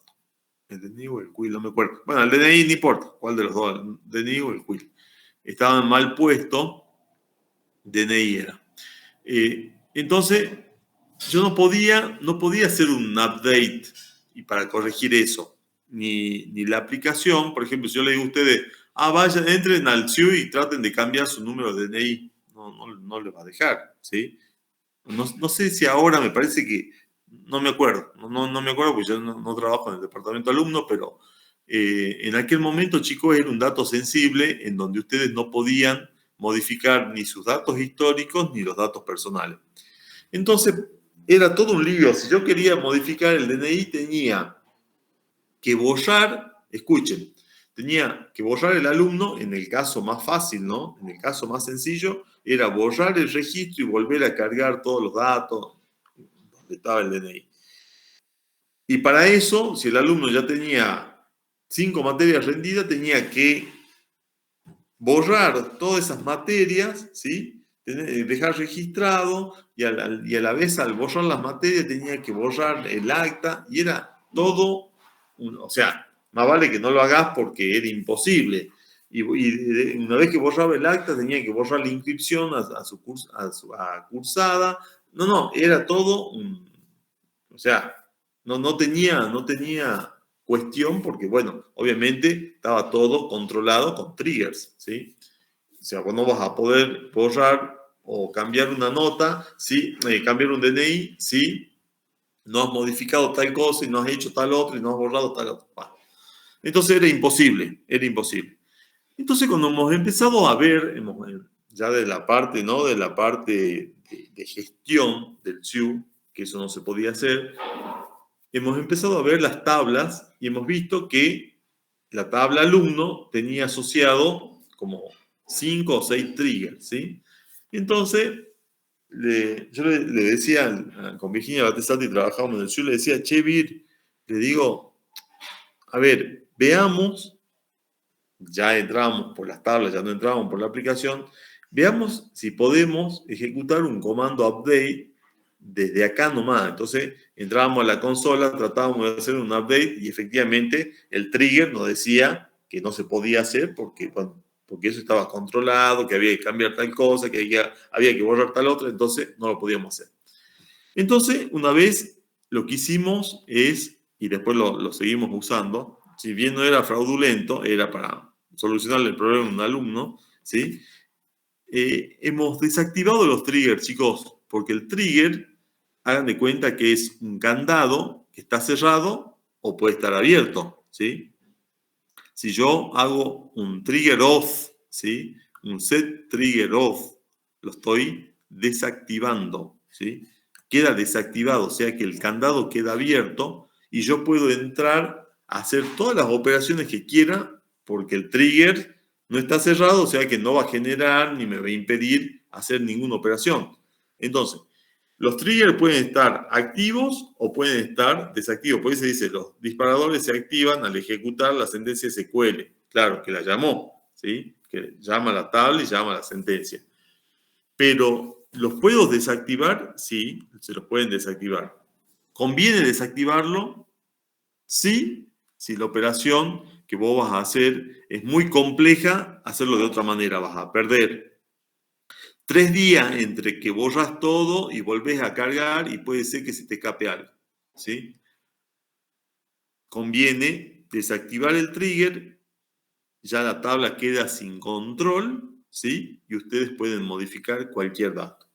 ¿el DNI o el quill? No me acuerdo. Bueno, el DNI no importa, ¿cuál de los dos? ¿El DNI o el quill? Estaban mal puesto, DNI era. Entonces, yo no podía hacer un update y para corregir eso. Ni la aplicación, por ejemplo, si yo le digo a ustedes, vayan, entren al CIU y traten de cambiar su número de DNI, no le va a dejar, ¿sí? No sé si ahora me parece que, no me acuerdo, no me acuerdo porque yo no trabajo en el departamento alumno, pero en aquel momento, chicos, era un dato sensible en donde ustedes no podían modificar ni sus datos históricos ni los datos personales. Entonces, era todo un lío. Si yo quería modificar el DNI, tenía que borrar, escuchen, tenía que borrar el alumno en el caso más fácil, ¿no? En el caso más sencillo, era borrar el registro y volver a cargar todos los datos donde estaba el DNI. Y para eso, si el alumno ya tenía 5 materias rendidas, tenía que borrar todas esas materias, ¿sí? Dejar registrado y a la vez al borrar las materias tenía que borrar el acta y era todo, o sea, más vale que no lo hagas porque era imposible. Y una vez que borraba el acta tenía que borrar la inscripción a su cursada. No, era todo o sea, no tenía cuestión porque, bueno, obviamente estaba todo controlado con triggers, ¿sí? O sea, vos no vas a poder borrar o cambiar una nota, ¿sí? Cambiar un DNI, ¿sí? No has modificado tal cosa y no has hecho tal otro y no has borrado tal otro. Entonces era imposible. Entonces cuando hemos empezado a ver, ya de la parte, ¿no? De la parte de gestión del CIU, que eso no se podía hacer, hemos empezado a ver las tablas y hemos visto que la tabla alumno tenía asociado como 5 o 6 triggers, ¿sí? Entonces, yo le decía, con Virginia Batesati trabajábamos en el sur, le decía, che, Vir, le digo, a ver, veamos, ya entramos por las tablas, ya no entramos por la aplicación, veamos si podemos ejecutar un comando update desde acá nomás. Entonces entrábamos a la consola, tratábamos de hacer un update y efectivamente el trigger nos decía que no se podía hacer porque eso estaba controlado, que había que cambiar tal cosa, que había que borrar tal otra, entonces no lo podíamos hacer. Entonces, una vez lo que hicimos es, y después lo seguimos usando, si bien no era fraudulento, era para solucionarle el problema a un alumno, ¿sí? Hemos desactivado los triggers, chicos, porque el trigger, hagan de cuenta que es un candado que está cerrado o puede estar abierto, ¿sí? Si yo hago un trigger off, ¿sí? Un set trigger off, lo estoy desactivando, ¿sí? Queda desactivado, o sea que el candado queda abierto y yo puedo entrar a hacer todas las operaciones que quiera porque el trigger no está cerrado, o sea que no va a generar ni me va a impedir hacer ninguna operación. Entonces, los triggers pueden estar activos o pueden estar desactivos. Por eso se dice, los disparadores se activan al ejecutar la sentencia SQL. Claro, que la llamó, ¿sí? Que llama a la tabla y llama a la sentencia. Pero, ¿los puedo desactivar? Sí, se los pueden desactivar. ¿Conviene desactivarlo? Sí, si la operación que vos vas a hacer es muy compleja, hacerlo de otra manera, vas a perder 3 días entre que borras todo y volvés a cargar y puede ser que se te escape algo, ¿sí? Conviene desactivar el trigger, ya la tabla queda sin control, ¿sí? Y ustedes pueden modificar cualquier dato.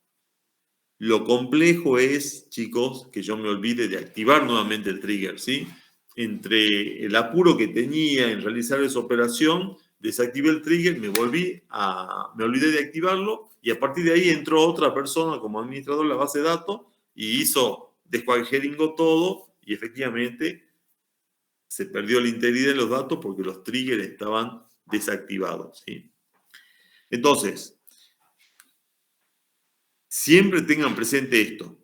Lo complejo es, chicos, que yo me olvide de activar nuevamente el trigger, ¿sí? Entre el apuro que tenía en realizar esa operación, desactivé el trigger, me olvidé de activarlo y a partir de ahí entró otra persona como administrador de la base de datos y hizo descuajeringó todo y efectivamente se perdió la integridad de los datos porque los triggers estaban desactivados, ¿sí? Entonces, siempre tengan presente esto.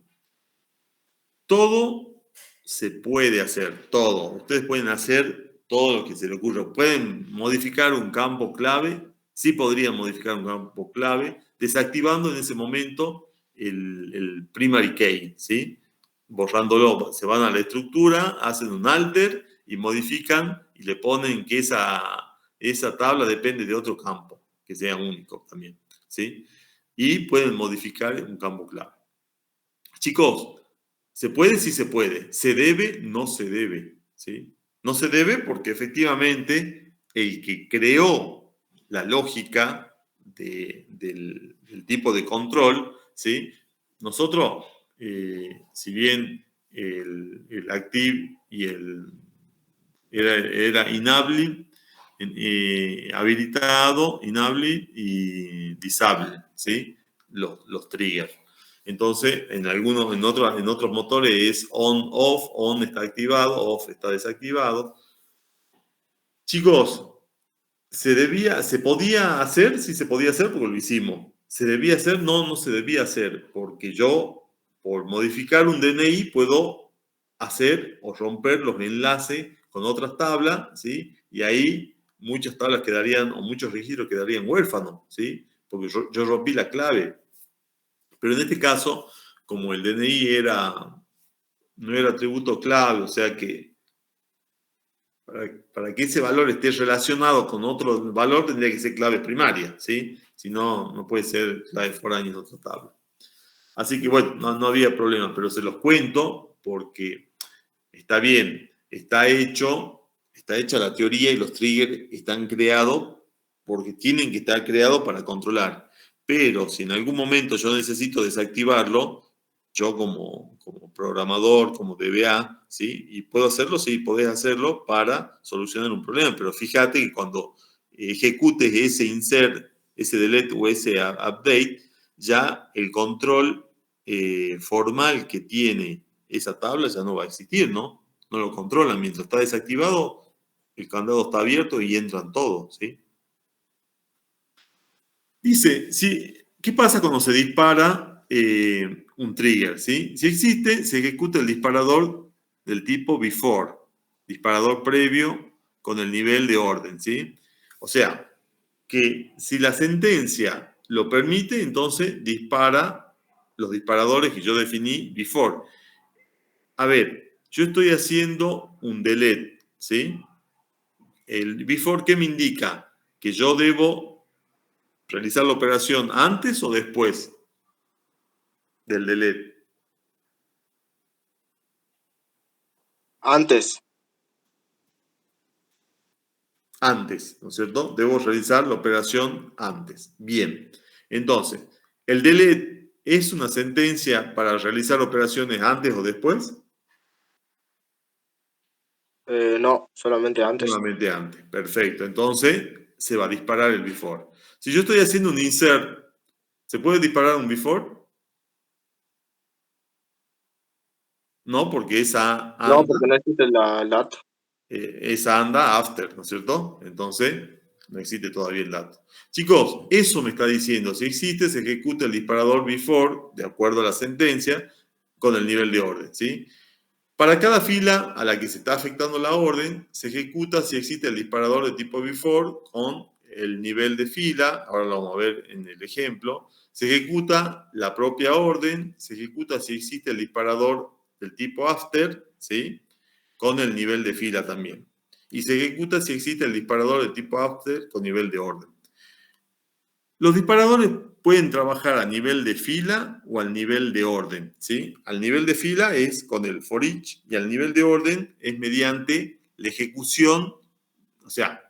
Todo se puede hacer, todo. Ustedes pueden hacer todo lo que se les ocurra. Pueden modificar un campo clave, sí podrían modificar un campo clave, desactivando en ese momento el primary key, ¿sí? Borrándolo. Se van a la estructura, hacen un alter y modifican y le ponen que esa tabla depende de otro campo, que sea único también, ¿sí? Y pueden modificar un campo clave. Chicos, ¿se puede? Sí se puede. ¿Se debe? No se debe, ¿sí? No se debe porque efectivamente el que creó la lógica del tipo de control, ¿sí? Nosotros, si bien el active y era enable, habilitado, enable y disable, ¿sí? Los triggers. Entonces, en otros motores es on está activado, off está desactivado. Chicos, ¿se podía hacer? Sí se podía hacer porque lo hicimos. ¿Se debía hacer? No, no se debía hacer, porque yo, por modificar un DNI, puedo hacer o romper los enlaces con otras tablas, ¿sí? Y ahí muchas tablas quedarían, o muchos registros quedarían huérfanos, ¿sí? Porque yo rompí la clave. Pero en este caso, como el DNI no era atributo clave, o sea que para que ese valor esté relacionado con otro valor tendría que ser clave primaria, ¿sí? Si no, no puede ser clave foránea en otra tabla. Así que bueno, no había problema, pero se los cuento porque está bien, está hecha la teoría y los triggers están creados porque tienen que estar creados para controlar. Pero si en algún momento yo necesito desactivarlo, yo como programador, como DBA, ¿sí? Y puedo hacerlo, sí, podés hacerlo para solucionar un problema. Pero fíjate que cuando ejecutes ese insert, ese delete o ese update, ya el control formal que tiene esa tabla ya no va a existir, ¿no? no lo controlan. Mientras está desactivado, el candado está abierto y entran todos, ¿sí? Dice, ¿qué pasa cuando se dispara un trigger? ¿Sí? Si existe, se ejecuta el disparador del tipo before, disparador previo con el nivel de orden, ¿sí? O sea, que si la sentencia lo permite, entonces dispara los disparadores que yo definí before. A ver, yo estoy haciendo un delete, ¿sí? El before, ¿qué me indica? Que yo debo realizar la operación antes o después del delete. Antes. Antes, ¿no es cierto? Debo realizar la operación antes. Bien. Entonces, ¿el delete es una sentencia para realizar operaciones antes o después? No, solamente antes. Solamente antes. Perfecto. Entonces, se va a disparar el before. Si yo estoy haciendo un insert, ¿se puede disparar un before? No, porque esa No, anda, porque no existe la dato. esa anda after, ¿no es cierto? Entonces, no existe todavía el dato. Chicos, eso me está diciendo, si existe, se ejecuta el disparador before, de acuerdo a la sentencia, con el nivel de orden, ¿sí? Para cada fila a la que se está afectando la orden, se ejecuta si existe el disparador de tipo before con el nivel de fila, ahora lo vamos a ver en el ejemplo, se ejecuta la propia orden, se ejecuta si existe el disparador del tipo after, ¿sí? Con el nivel de fila también. Y se ejecuta si existe el disparador de tipo after con nivel de orden. Los disparadores pueden trabajar a nivel de fila o al nivel de orden, ¿sí? Al nivel de fila es con el for each y al nivel de orden es mediante la ejecución, o sea,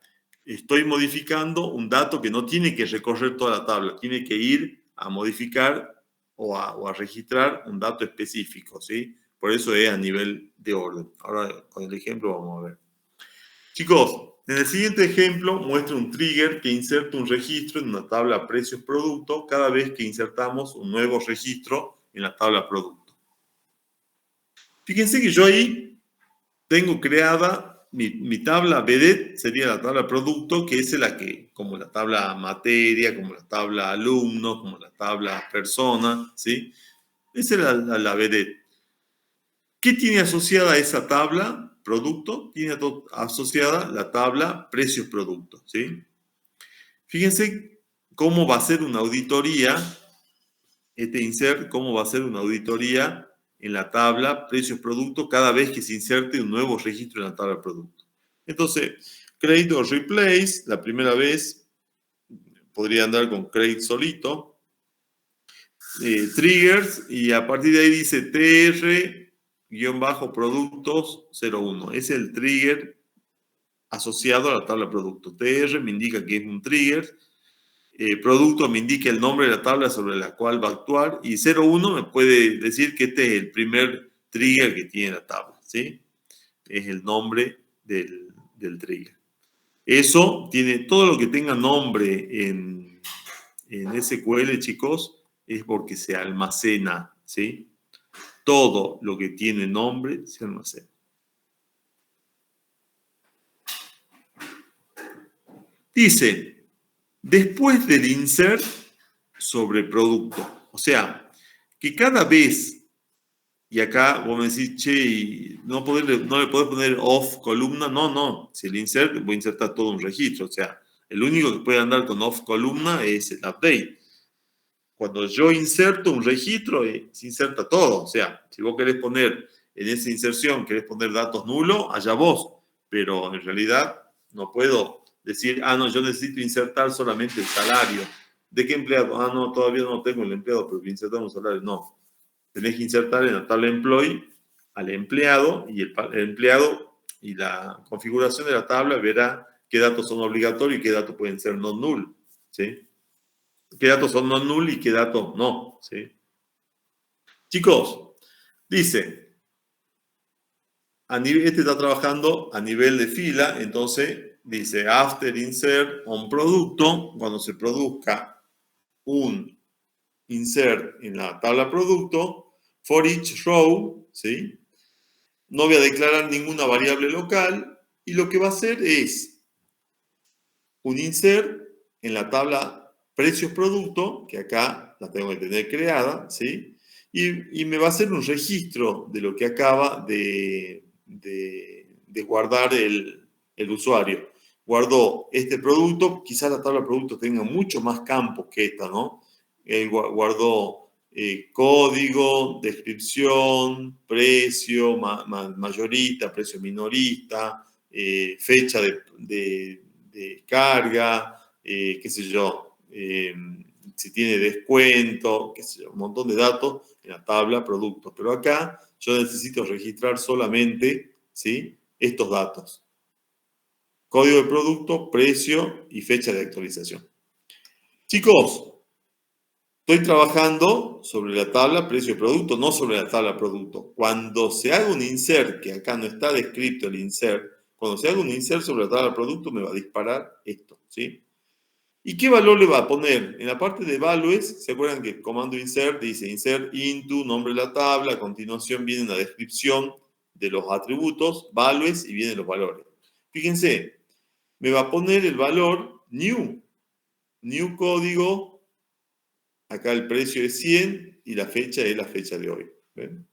estoy modificando un dato que no tiene que recorrer toda la tabla, tiene que ir a modificar o a registrar un dato específico, ¿sí? Por eso es a nivel de orden. Ahora con el ejemplo vamos a ver. Chicos, en el siguiente ejemplo muestra un trigger que inserta un registro en una tabla precios-producto cada vez que insertamos un nuevo registro en la tabla producto. Fíjense que yo ahí tengo creada mi tabla BD, sería la tabla producto, que es la que, como la tabla materia, como la tabla alumno, como la tabla persona, ¿sí? Esa es la BD. ¿Qué tiene asociada esa tabla producto? Tiene asociada la tabla precios-producto, ¿sí? Fíjense cómo va a ser una auditoría, este insert, cómo va a ser una auditoría en la tabla precios-producto cada vez que se inserte un nuevo registro en la tabla producto. Entonces, create o replace, la primera vez podría andar con create solito, triggers, y a partir de ahí dice tr-productos 01. Es el trigger asociado a la tabla producto. tr me indica que es un trigger. Producto me indica el nombre de la tabla sobre la cual va a actuar. Y 01 me puede decir que este es el primer trigger que tiene la tabla, ¿sí? Es el nombre del trigger. Eso tiene todo lo que tenga nombre en SQL, chicos, es porque se almacena, ¿sí? Todo lo que tiene nombre se almacena. Dice, después del insert sobre producto, o sea, que cada vez, y acá vos me decís, che, no le podés poner off columna, no, si el insert, voy a insertar todo un registro, o sea, el único que puede andar con off columna es el update. Cuando yo inserto un registro, se inserta todo. O sea, si vos querés poner en esa inserción, querés poner datos nulos, allá vos. Pero en realidad no puedo decir, no, yo necesito insertar solamente el salario. ¿De qué empleado? No, todavía no tengo el empleado, pero voy a insertar un salario. No. Tenés que insertar en la tabla employee al empleado y el empleado y la configuración de la tabla verá qué datos son obligatorios y qué datos pueden ser no null. ¿Sí? Qué datos son no null y qué datos no, ¿sí? Chicos, dice, este está trabajando a nivel de fila, entonces dice after insert on producto, cuando se produzca un insert en la tabla producto, for each row, ¿sí? no voy a declarar ninguna variable local y lo que va a hacer es un insert en la tabla precios producto, que acá la tengo que tener creada, ¿sí? Y me va a hacer un registro de lo que acaba de guardar el usuario. Guardó este producto, quizás la tabla de producto tenga mucho más campos que esta, ¿no? Él guardó código, descripción, precio, mayorista, precio minorista, fecha de carga, qué sé yo, si tiene descuento, qué sé yo, un montón de datos en la tabla productos. Pero acá yo necesito registrar solamente, ¿sí?, estos datos. Código de producto, precio y fecha de actualización. Chicos, estoy trabajando sobre la tabla precio de producto, no sobre la tabla producto. Cuando se haga un insert, que acá no está descrito el insert, cuando se haga un insert sobre la tabla producto me va a disparar esto, ¿sí? ¿Y qué valor le va a poner? En la parte de values, ¿se acuerdan que el comando insert dice insert into, nombre de la tabla, a continuación viene una descripción de los atributos, values, y vienen los valores? Fíjense, me va a poner el valor new código, acá el precio es 100 y la fecha es la fecha de hoy. ¿Ven?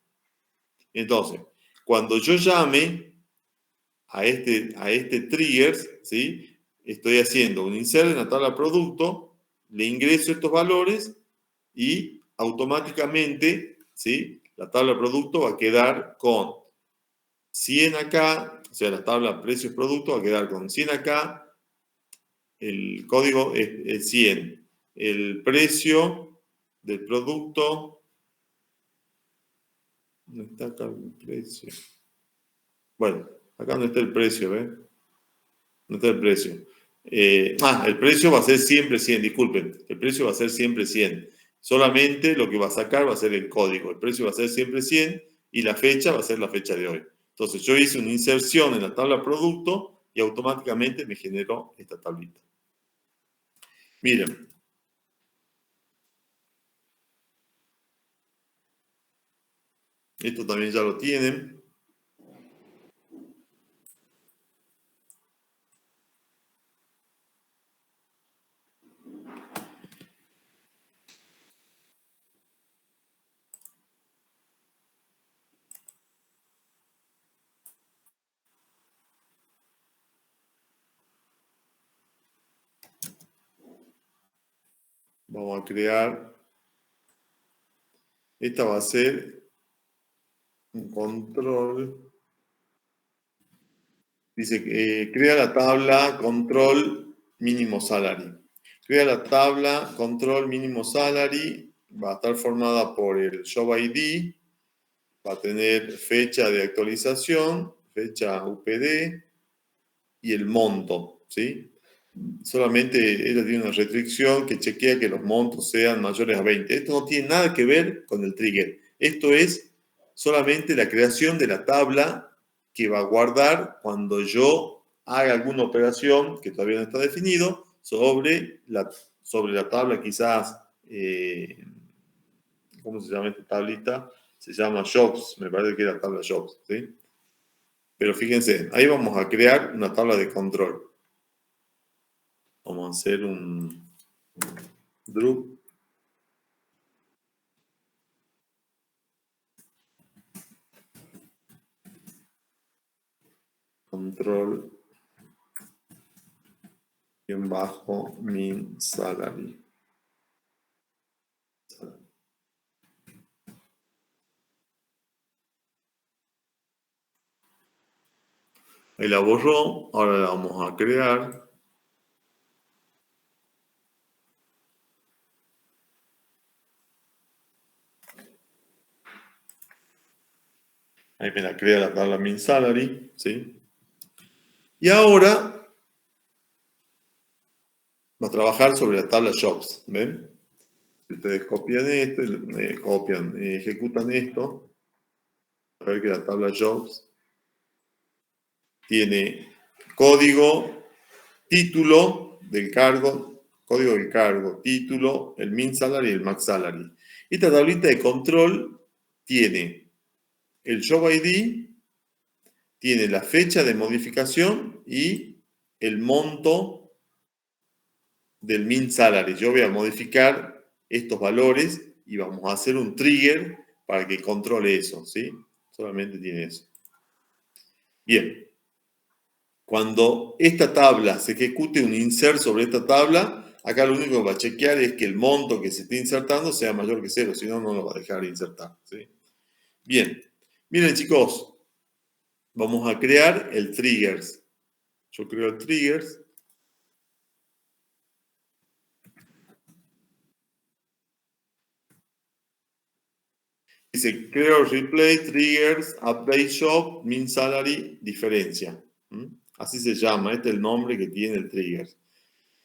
Entonces, cuando yo llame a este trigger, ¿sí?, estoy haciendo un insert en la tabla producto, le ingreso estos valores y automáticamente, ¿sí?, la tabla producto va a quedar con 100 acá, o sea, la tabla precios producto va a quedar con 100 acá, el código es 100, el precio del producto, ¿dónde está acá el precio? Bueno, acá no está el precio, ¿ves? No está el precio. El precio va a ser siempre 100, disculpen, el precio va a ser siempre 100. Solamente lo que va a sacar va a ser el código. El precio va a ser siempre 100 y la fecha va a ser la fecha de hoy. Entonces yo hice una inserción en la tabla producto y automáticamente me generó esta tablita. Miren. Esto también ya lo tienen. Vamos a crear. Esta va a ser un control. Dice que crea la tabla control mínimo salary. Crea la tabla control mínimo salary. Va a estar formada por el job ID. Va a tener fecha de actualización, fecha UPD y el monto, ¿sí? Solamente ella tiene una restricción que chequea que los montos sean mayores a 20. Esto no tiene nada que ver con el trigger. Esto es solamente la creación de la tabla que va a guardar cuando yo haga alguna operación que todavía no está definido sobre la tabla quizás, ¿cómo se llama esta tablita? Se llama Jobs, me parece que era tabla Jobs, ¿sí? Pero fíjense, ahí vamos a crear una tabla de control. Vamos a hacer un drup. Control bien bajo min salary. Ahí la borró, ahora la vamos a crear. Ahí me la crea la tabla min salary, ¿sí? Y ahora va a trabajar sobre la tabla jobs, ¿ven? Ustedes copian esto, ejecutan esto. A ver que la tabla jobs tiene código, título del cargo, código del cargo, título, el min salary y el max salary. Esta tablita de control tiene el job ID tiene la fecha de modificación y el monto del min salary. Yo voy a modificar estos valores y vamos a hacer un trigger para que controle eso, ¿sí? Solamente tiene eso. Bien. Cuando esta tabla se ejecute un insert sobre esta tabla, acá lo único que va a chequear es que el monto que se esté insertando sea mayor que 0, si no, no lo va a dejar insertar, ¿sí? Bien. Miren, chicos, vamos a crear el triggers. Yo creo el triggers. Dice, creo replay, triggers, update shop, min salary, diferencia. Así se llama, este es el nombre que tiene el trigger.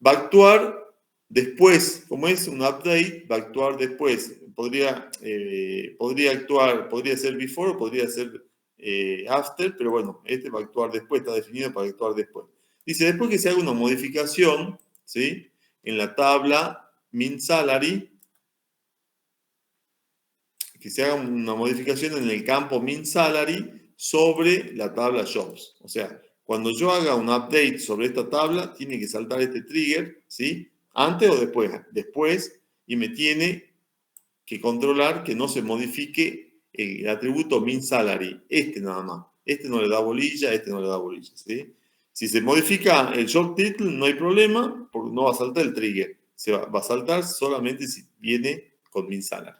Va a actuar después, como es un update, va a actuar después. Podría ser before o podría ser after, pero bueno, este va a actuar después, está definido para actuar después. Dice, después que se haga una modificación, ¿sí? En la tabla min salary, que se haga una modificación en el campo min salary sobre la tabla jobs. O sea, cuando yo haga un update sobre esta tabla, tiene que saltar este trigger, ¿sí? Antes o después. Después, y me tiene que controlar que no se modifique el atributo min salary. Este nada más. Este no le da bolilla, este no le da bolilla, ¿sí? Si se modifica el job title, no hay problema, porque no va a saltar el trigger. Va a saltar solamente si viene con min salary.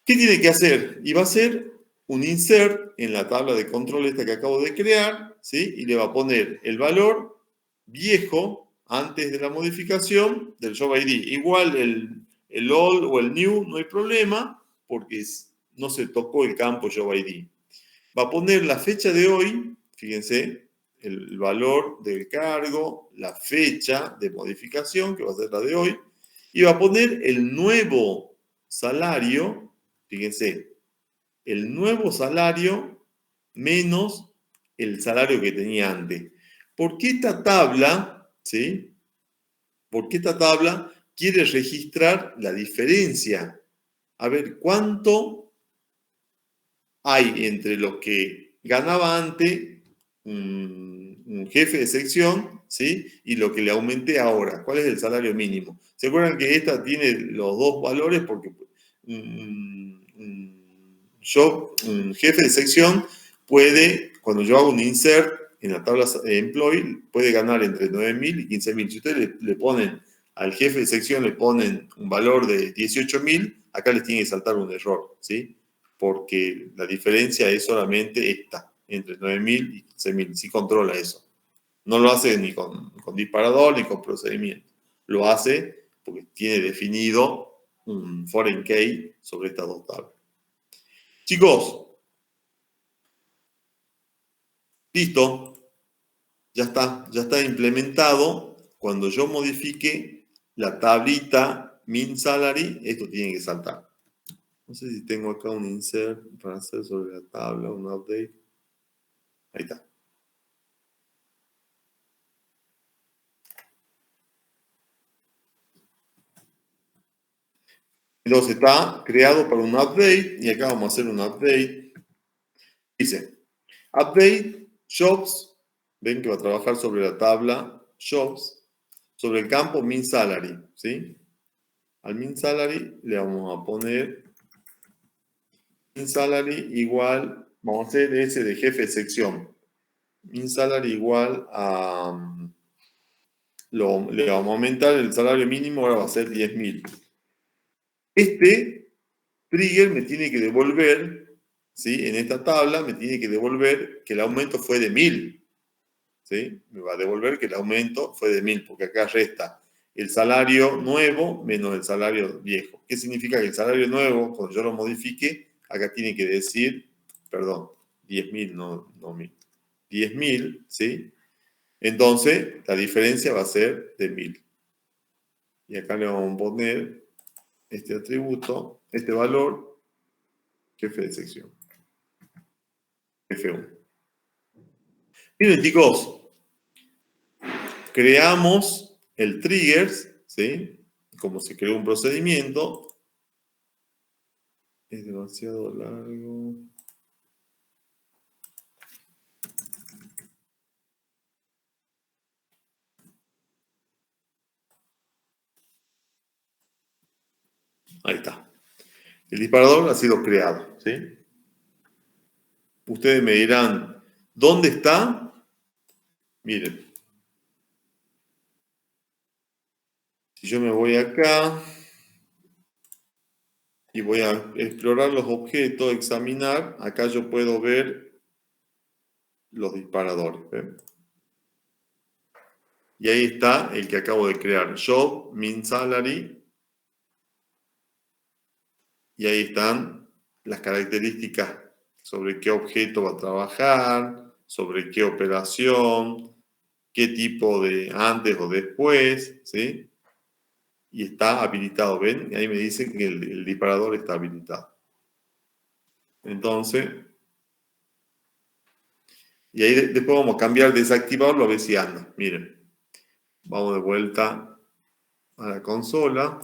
¿Qué tiene que hacer? Y va a hacer un insert en la tabla de control esta que acabo de crear, ¿sí? Y le va a poner el valor viejo antes de la modificación del job ID. Igual el old o el new no hay problema porque no se tocó el campo job ID. Va a poner la fecha de hoy, fíjense, el valor del cargo, la fecha de modificación, que va a ser la de hoy, y va a poner el nuevo salario. Fíjense, el nuevo salario menos el salario que tenía antes. ¿Por qué esta tabla, sí? ¿Por qué esta tabla quiere registrar la diferencia? A ver, ¿cuánto hay entre lo que ganaba antes un jefe de sección, ¿sí? Y lo que le aumenté ahora? ¿Cuál es el salario mínimo? ¿Se acuerdan que esta tiene los dos valores? Porque un jefe de sección puede, cuando yo hago un insert en la tabla employee, puede ganar entre 9.000 y 15.000. Si ustedes le ponen al jefe de sección, le ponen un valor de 18.000, acá les tiene que saltar un error, ¿sí? Porque la diferencia es solamente esta, entre 9.000 y 15.000, sí controla eso. No lo hace ni con disparador ni con procedimiento. Lo hace porque tiene definido un foreign key sobre estas dos tablas. Chicos, listo, ya está implementado. Cuando yo modifique la tablita min salary, esto tiene que saltar. No sé si tengo acá un insert para hacer sobre la tabla, un update. Ahí está. Entonces está creado para un update y acá vamos a hacer un update. Dice, update jobs, ven que va a trabajar sobre la tabla jobs, sobre el campo min salary, ¿sí? Al min salary le vamos a poner min salary igual, vamos a hacer ese de jefe de sección. Min salary igual a, le vamos a aumentar el salario mínimo, ahora va a ser 10.000. Este trigger me tiene que devolver, ¿sí? En esta tabla me tiene que devolver que el aumento fue de 1.000. ¿Sí? Me va a devolver que el aumento fue de 1.000, porque acá resta el salario nuevo menos el salario viejo. ¿Qué significa que el salario nuevo, cuando yo lo modifique, acá tiene que decir, perdón, 10.000, no 1.000. 10.000, ¿sí? Entonces, la diferencia va a ser de 1.000. Y acá le vamos a poner este atributo, este valor, jefe de sección. F1. Miren, chicos, creamos el triggers, ¿sí? Como se creó un procedimiento. Es demasiado largo. Ahí está. El disparador ha sido creado, ¿sí? Ustedes me dirán, ¿dónde está? Miren, si yo me voy acá y voy a explorar los objetos, examinar, acá yo puedo ver los disparadores. ¿Ven? Y ahí está el que acabo de crear, job, min salary, y ahí están las características sobre qué objeto va a trabajar, sobre qué operación, qué tipo de antes o después, ¿sí? Y está habilitado, ¿ven? Y ahí me dice que el disparador está habilitado. Entonces, y ahí después vamos a cambiar desactivarlo a ver si anda. Miren, vamos de vuelta a la consola.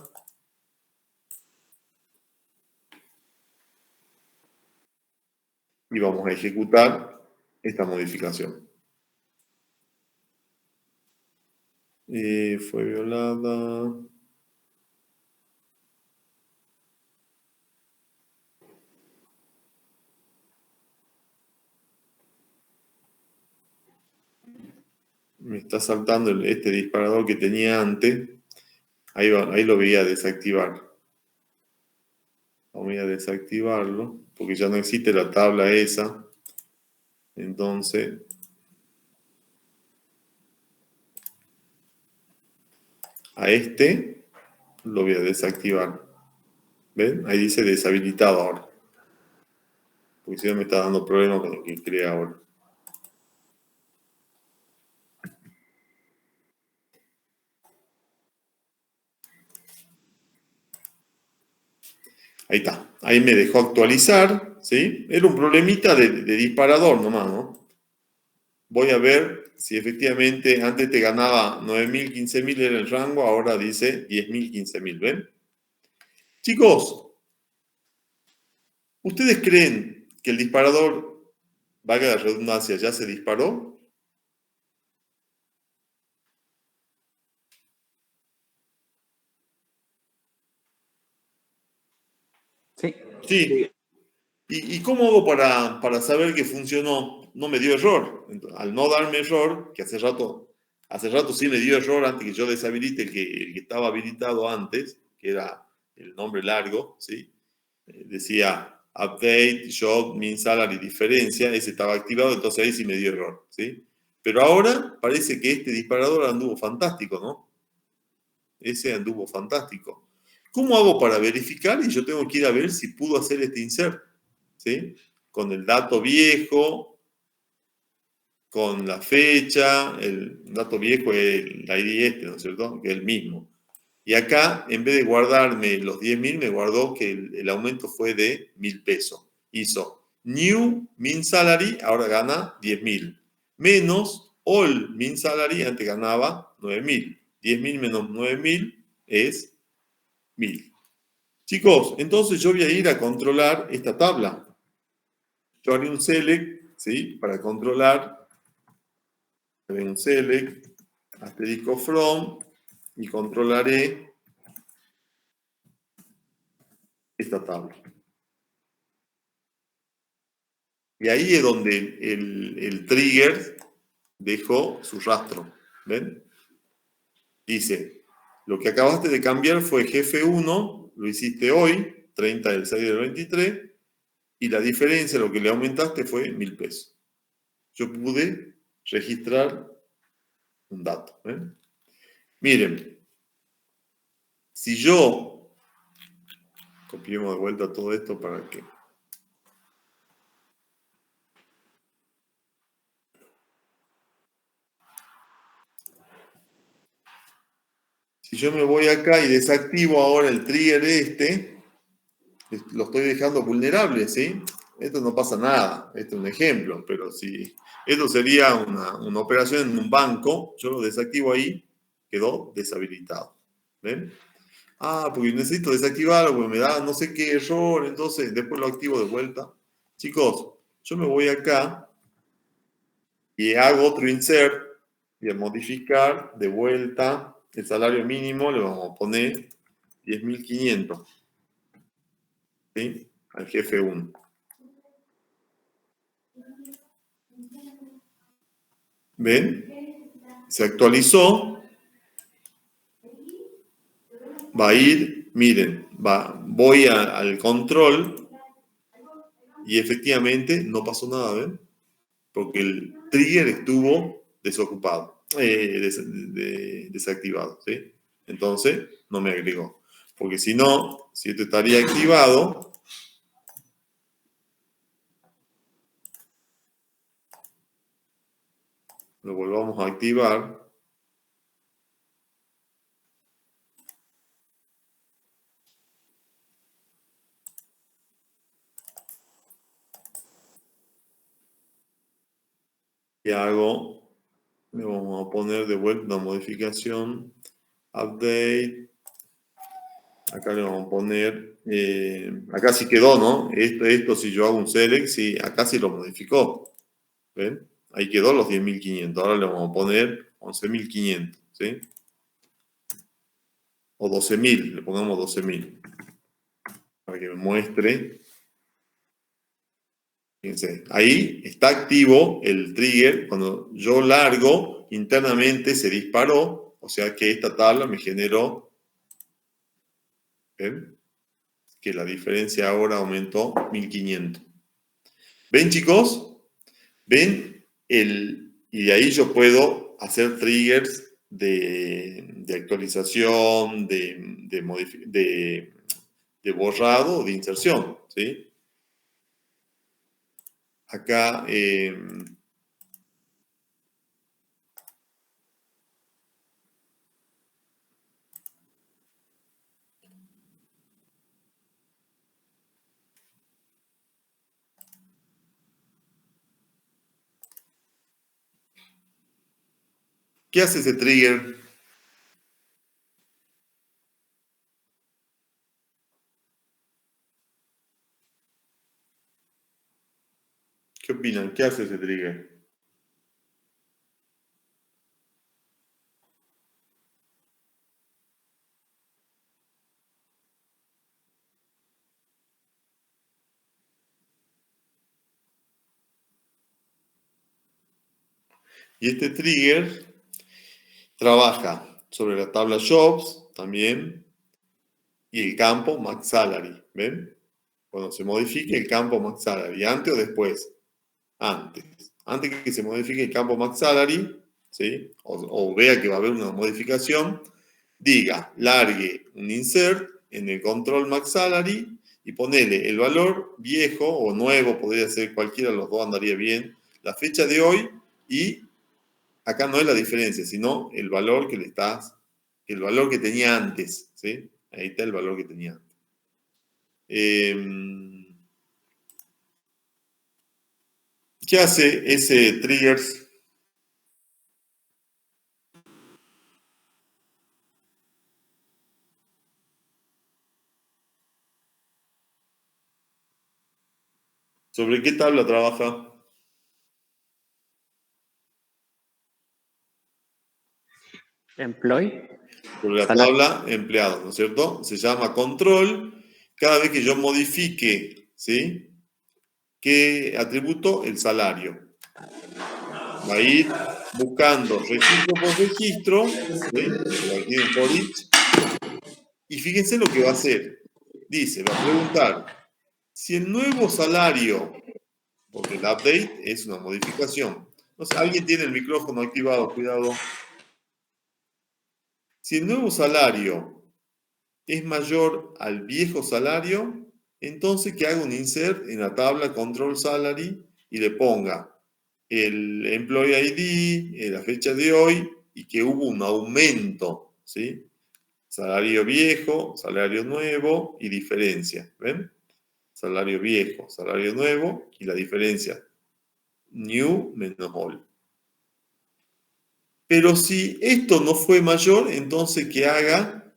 Y vamos a ejecutar esta modificación. Fue violada. Me está saltando este disparador que tenía antes. Ahí lo voy a desactivar. Voy a desactivarlo porque ya no existe la tabla esa. Entonces, a este lo voy a desactivar. ¿Ven? Ahí dice deshabilitado ahora. Porque si no me está dando problemas con lo que crea ahora. Ahí está. Ahí me dejó actualizar, ¿sí? Era un problemita de disparador nomás, ¿no? Voy a ver si efectivamente antes te ganaba 9.000, 15.000 en el rango, ahora dice 10.000, 15.000, ¿ven? Chicos, ¿ustedes creen que el disparador, valga la redundancia, ya se disparó? Sí. Sí. ¿Y cómo hago para saber que funcionó? No me dio error. Entonces, al no darme error, que hace rato sí me dio error antes que yo deshabilite el que estaba habilitado antes, que era el nombre largo, ¿sí? Decía update, job, min salary, diferencia, ese estaba activado, entonces ahí sí me dio error, ¿sí? Pero ahora parece que este disparador anduvo fantástico, ¿no? Ese anduvo fantástico. ¿Cómo hago para verificar? Y yo tengo que ir a ver si pudo hacer este insert, ¿sí? Con el dato viejo, con la fecha, el dato viejo es el ID este, ¿no es cierto? Que es el mismo. Y acá, en vez de guardarme los 10.000, me guardó que el aumento fue de 1.000 pesos. Hizo new min salary, ahora gana 10.000. Menos all min salary, antes ganaba 9.000. 10.000 menos 9.000 es 1.000. Chicos, entonces yo voy a ir a controlar esta tabla. Yo haré un select, ¿sí? Para controlar, haré un select, asterisco from, y controlaré esta tabla. Y ahí es donde el trigger dejó su rastro. ¿Ven? Dice, lo que acabaste de cambiar fue jefe 1, lo hiciste hoy, 30 del 6 del 23, y la diferencia, lo que le aumentaste fue 1.000 pesos. Yo pude registrar un dato. ¿Ven? Miren, si yo, copiemos de vuelta todo esto para que... Si yo me voy acá y desactivo ahora el trigger este, lo estoy dejando vulnerable, ¿sí? Esto no pasa nada, esto es un ejemplo, pero si esto sería una operación en un banco, yo lo desactivo ahí, quedó deshabilitado. ¿Ven? Ah, porque necesito desactivarlo, porque me da no sé qué error, entonces después lo activo de vuelta. Chicos, yo me voy acá y hago otro insert, y a modificar de vuelta el salario mínimo, le vamos a poner 10.500. ¿sí? Al jefe 1. ¿Ven? Se actualizó. Va a ir, miren, voy al control y efectivamente no pasó nada, ¿ven? Porque el trigger estuvo desocupado, desactivado, ¿sí? Entonces no me agregó. Porque si no, si esto estaría activado, lo volvamos a activar. Y hago, le vamos a poner de vuelta una modificación, update. Acá le vamos a poner, acá sí quedó, ¿no? Esto si yo hago un select, sí, acá sí lo modificó. ¿Ven? Ahí quedó los 10.500. Ahora le vamos a poner 11.500, ¿sí? O 12.000, le pongamos 12.000. Para que me muestre. Fíjense, ahí está activo el trigger. Cuando yo largo, internamente se disparó. O sea que esta tabla me generó. ¿Ven? Que la diferencia ahora aumentó 1.500. ¿Ven, chicos? ¿Ven? Y de ahí yo puedo hacer triggers de actualización, de borrado o de inserción, ¿sí? Acá, ¿qué hace ese trigger? ¿Qué opinan? ¿Qué hace ese trigger? Y este trigger trabaja sobre la tabla Jobs también y el campo Max Salary. ¿Ven? Cuando se modifique el campo Max Salary, antes o después. Antes. Antes que se modifique el campo Max Salary, ¿sí? O vea que va a haber una modificación, diga, largue un insert en el control Max Salary y ponele el valor viejo o nuevo, podría ser cualquiera de los dos, andaría bien, la fecha de hoy y acá no es la diferencia, sino el valor que el valor que tenía antes, ¿sí? Ahí está el valor que tenía antes. ¿Qué hace ese triggers? ¿Sobre qué tabla trabaja? Employ. Sobre la Salario. tabla empleados, ¿no es cierto? Se llama control. Cada vez que yo modifique, ¿sí? ¿Qué atributo? El salario. Va a ir buscando registro por registro, ¿sí? Aquí en for each. Y fíjense lo que va a hacer. Dice, va a preguntar si el nuevo salario, porque el update es una modificación. No sé, alguien tiene el micrófono activado, cuidado. Si el nuevo salario es mayor al viejo salario, entonces que haga un insert en la tabla control salary y le ponga el employee ID, la fecha de hoy y que hubo un aumento, ¿sí? Salario viejo, salario nuevo y diferencia, ¿ven? Salario viejo, salario nuevo y la diferencia. New menos all. Pero si esto no fue mayor, entonces que haga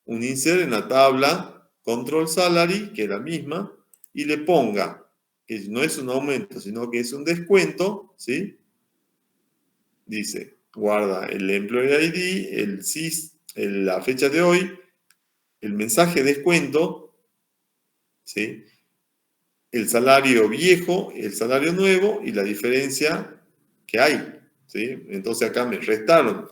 un insert en la tabla control salary, que es la misma, y le ponga que no es un aumento, sino que es un descuento, ¿sí? Dice, guarda el employee ID, el CIS, la fecha de hoy, el mensaje descuento, ¿sí? El salario viejo, el salario nuevo y la diferencia que hay, ¿sí? Entonces acá me restaron.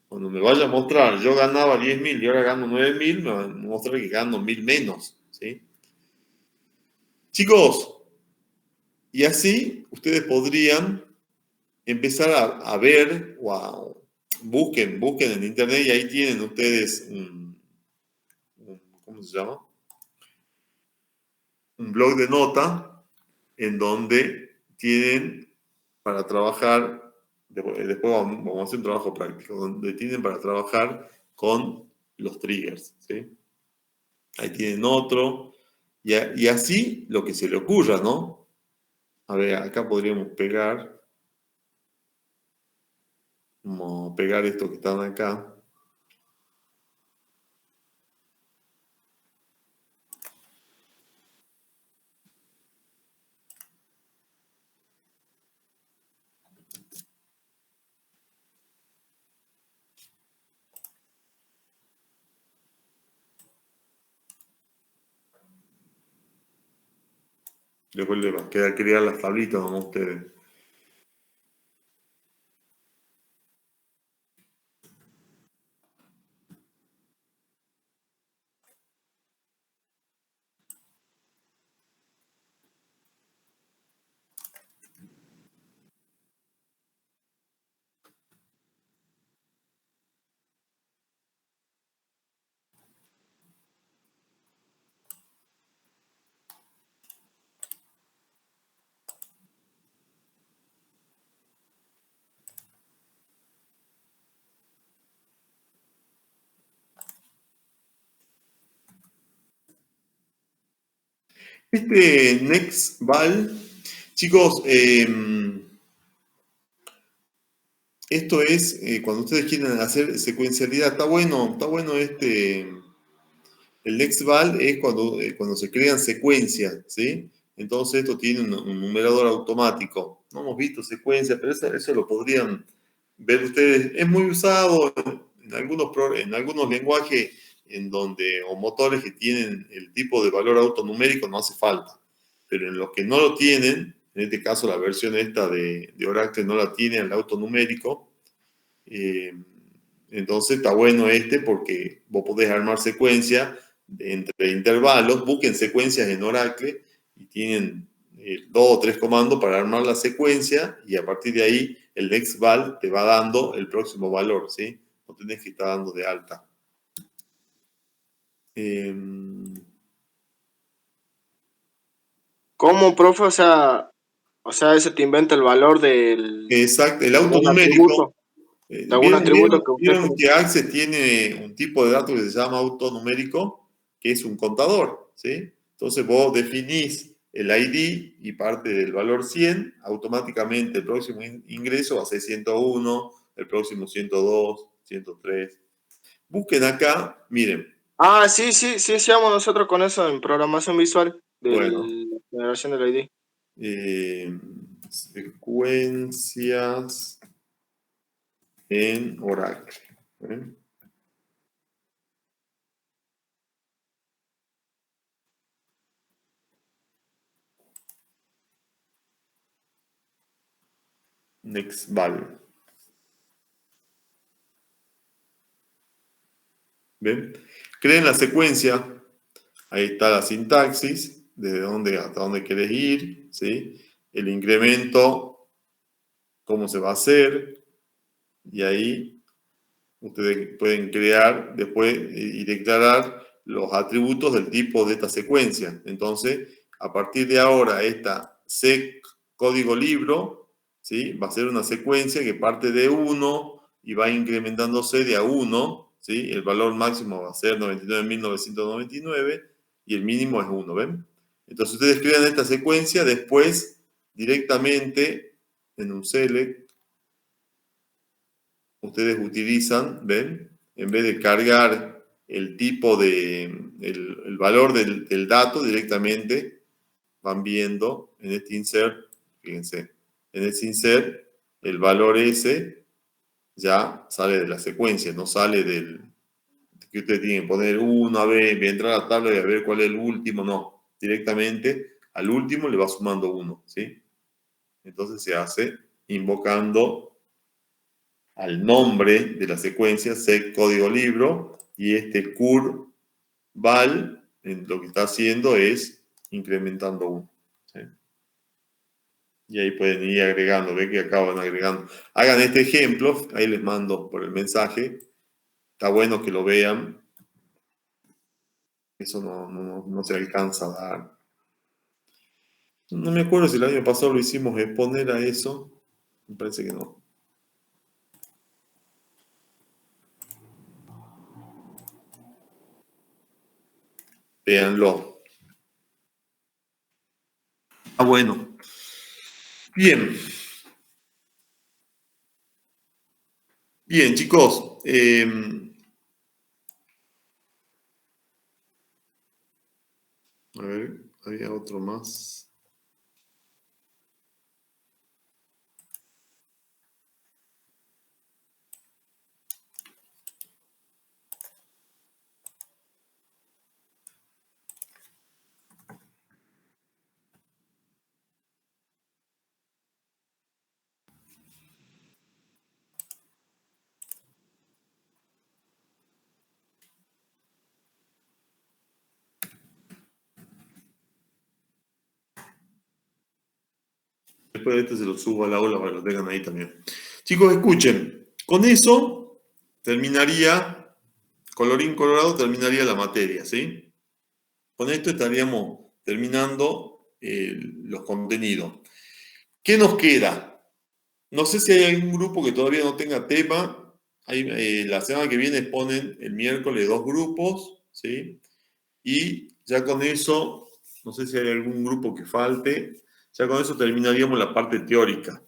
Cuando me vaya a mostrar, yo ganaba 10.000 y ahora gano 9.000, me va a mostrar que gano 1.000 menos, ¿sí? Chicos, y así ustedes podrían empezar a ver, busquen en internet y ahí tienen ustedes ¿cómo se llama? Un blog de nota en donde tienen para trabajar, después vamos a hacer un trabajo práctico, donde tienen para trabajar con los triggers, ¿sí? Ahí tienen otro, y así lo que se le ocurra, ¿no? A ver, acá podríamos pegar, como pegar estos que están acá. Después les va a quedar crear las tablitas como ustedes. Este NextVal, chicos, esto es cuando ustedes quieren hacer secuencialidad. Está bueno el NextVal es cuando se crean secuencias, ¿sí? Entonces esto tiene un numerador automático. No hemos visto secuencias, pero eso lo podrían ver ustedes. Es muy usado en algunos lenguajes o motores que tienen el tipo de valor autonumérico, no hace falta. Pero en los que no lo tienen, en este caso la versión esta de Oracle no la tiene el autonumérico, entonces está bueno porque vos podés armar secuencias entre intervalos, busquen secuencias en Oracle y tienen 2 o 3 comandos para armar la secuencia y a partir de ahí el nextval te va dando el próximo valor, ¿sí? No tenés que estar dando de alta. ¿Cómo, profe? O sea, ese te inventa el valor Exacto, el de algún autonumérico. atributo, de algún atributo que usted... Vieron que Access tiene un tipo de datos que se llama autonumérico, que es un contador, ¿sí? Entonces vos definís el ID y parte del valor 100, automáticamente el próximo ingreso va a ser 101, el próximo 102, 103. Busquen acá, miren, Ah, sí, hacemos nosotros con eso en programación visual de bueno, la generación del ID. secuencias en Oracle. ¿Eh? Nextval. ¿Ven? Creen la secuencia. Ahí está la sintaxis, desde dónde hasta dónde querés ir, ¿sí? El incremento, cómo se va a hacer. Y ahí ustedes pueden crear después y declarar los atributos del tipo de esta secuencia. Entonces, a partir de ahora, esta sec código libro, ¿sí? Va a ser una secuencia que parte de 1 y va incrementándose de a 1, ¿sí? El valor máximo va a ser 99.999 y el mínimo es 1, ¿ven? Entonces ustedes crean esta secuencia, después directamente en un select ustedes utilizan, ¿ven? En vez de cargar el tipo el valor del dato directamente, van viendo en este insert, fíjense, en este insert, el valor ese ya sale de la secuencia, no sale que ustedes tienen que poner uno, a ver, entrar a la tabla y a ver cuál es el último, no. directamente al último le va sumando 1, ¿sí? Entonces se hace invocando al nombre de la secuencia sec código libro, y este cur val lo que está haciendo es incrementando 1, ¿sí? Y ahí pueden ir agregando, ve que acá van agregando. Hagan este ejemplo, ahí les mando por el mensaje. Está bueno que lo vean. Eso no se alcanza a dar. No me acuerdo si el año pasado lo hicimos exponer a eso. Me parece que no. Véanlo. Ah, bueno. Bien. Bien, chicos. A ver, había otro más. Después de este se lo subo a la aula para que lo tengan ahí también. Chicos, escuchen. Con eso terminaría, colorín colorado, terminaría la materia, ¿sí? Con esto estaríamos terminando los contenidos. ¿Qué nos queda? No sé si hay algún grupo que todavía no tenga tema. La semana que viene exponen el miércoles 2 grupos, ¿sí? Y ya con eso, no sé si hay algún grupo que falte, ya con eso terminaríamos la parte teórica.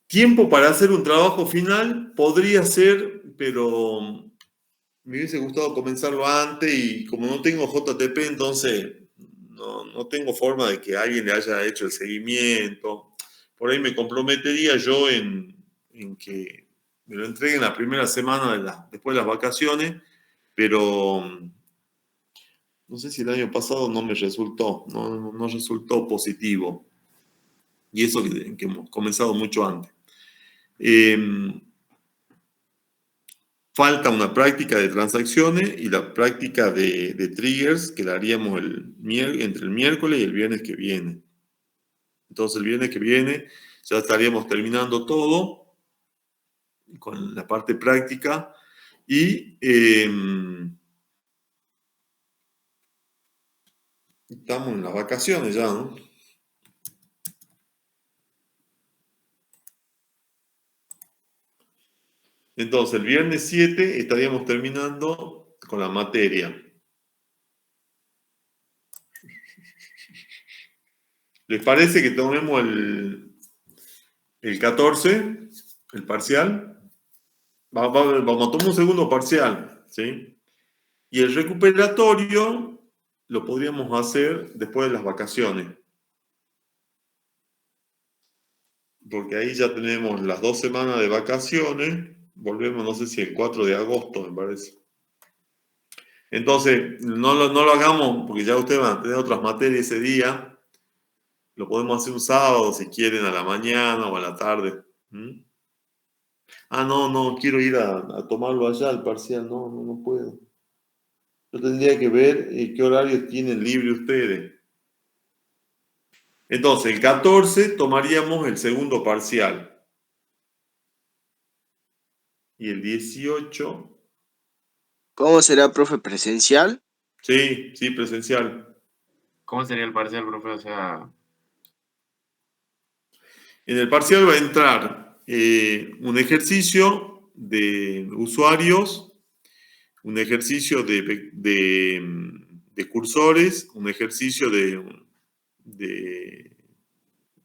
Tiempo para hacer un trabajo final podría ser, pero me hubiese gustado comenzarlo antes y como no tengo JTP, entonces no tengo forma de que alguien le haya hecho el seguimiento. Por ahí me comprometería yo en que me lo entreguen la primera semana después de las vacaciones, pero no sé si el año pasado no me resultó, no resultó positivo. Y eso que hemos comenzado mucho antes. Falta una práctica de transacciones y la práctica de triggers que la haríamos entre el miércoles y el viernes que viene. Entonces el viernes que viene ya estaríamos terminando todo con la parte práctica y estamos en las vacaciones ya, ¿no? Entonces el viernes 7 estaríamos terminando con la materia. ¿Les parece que tomemos el 14, el parcial? Vamos a tomar un segundo parcial, ¿sí? Y el recuperatorio lo podríamos hacer después de las vacaciones. Porque ahí ya tenemos las 2 semanas de vacaciones. Volvemos, no sé si el 4 de agosto, me parece. Entonces, no lo hagamos porque ya ustedes van a tener otras materias ese día. Lo podemos hacer un sábado si quieren, a la mañana o a la tarde. ¿Mm? Ah, no, quiero ir a tomarlo allá, al parcial. No puedo. Yo tendría que ver qué horarios tienen libre ustedes. Entonces, el 14 tomaríamos el segundo parcial. Y el 18. ¿Cómo será, profe, presencial? Sí, presencial. ¿Cómo sería el parcial, profe? O sea, En el parcial va a entrar un ejercicio de usuarios, un ejercicio de cursores, un ejercicio de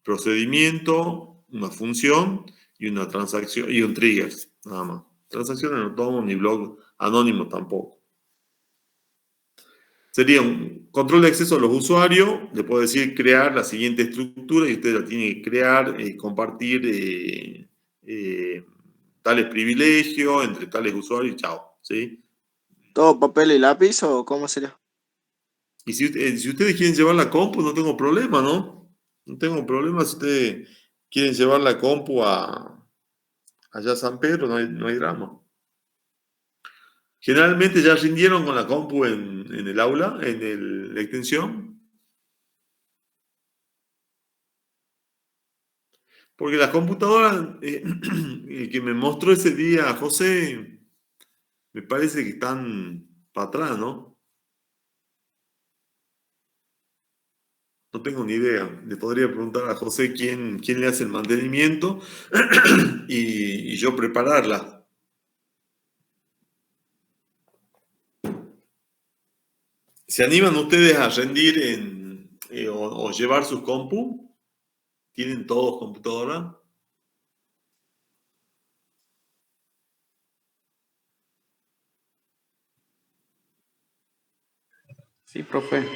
procedimiento, una función y una transacción y un trigger, nada más. Transacciones no tomo ni blog anónimo tampoco. Sería un control de acceso a los usuarios, le puedo decir crear la siguiente estructura y usted la tiene que crear, compartir tales privilegios entre tales usuarios y chao, ¿sí? ¿Todo papel y lápiz o cómo sería? Y si ustedes quieren llevar la compu, no tengo problema, ¿no? No tengo problema si ustedes quieren llevar la compu allá a San Pedro, no hay drama. Generalmente ya rindieron con la compu en el aula, la extensión. Porque la computadora que me mostró ese día José, me parece que están para atrás, ¿no? No tengo ni idea. Le podría preguntar a José quién le hace el mantenimiento y yo prepararla. ¿Se animan ustedes a rendir o llevar sus compu? ¿Tienen todos computadora? Sí, profe.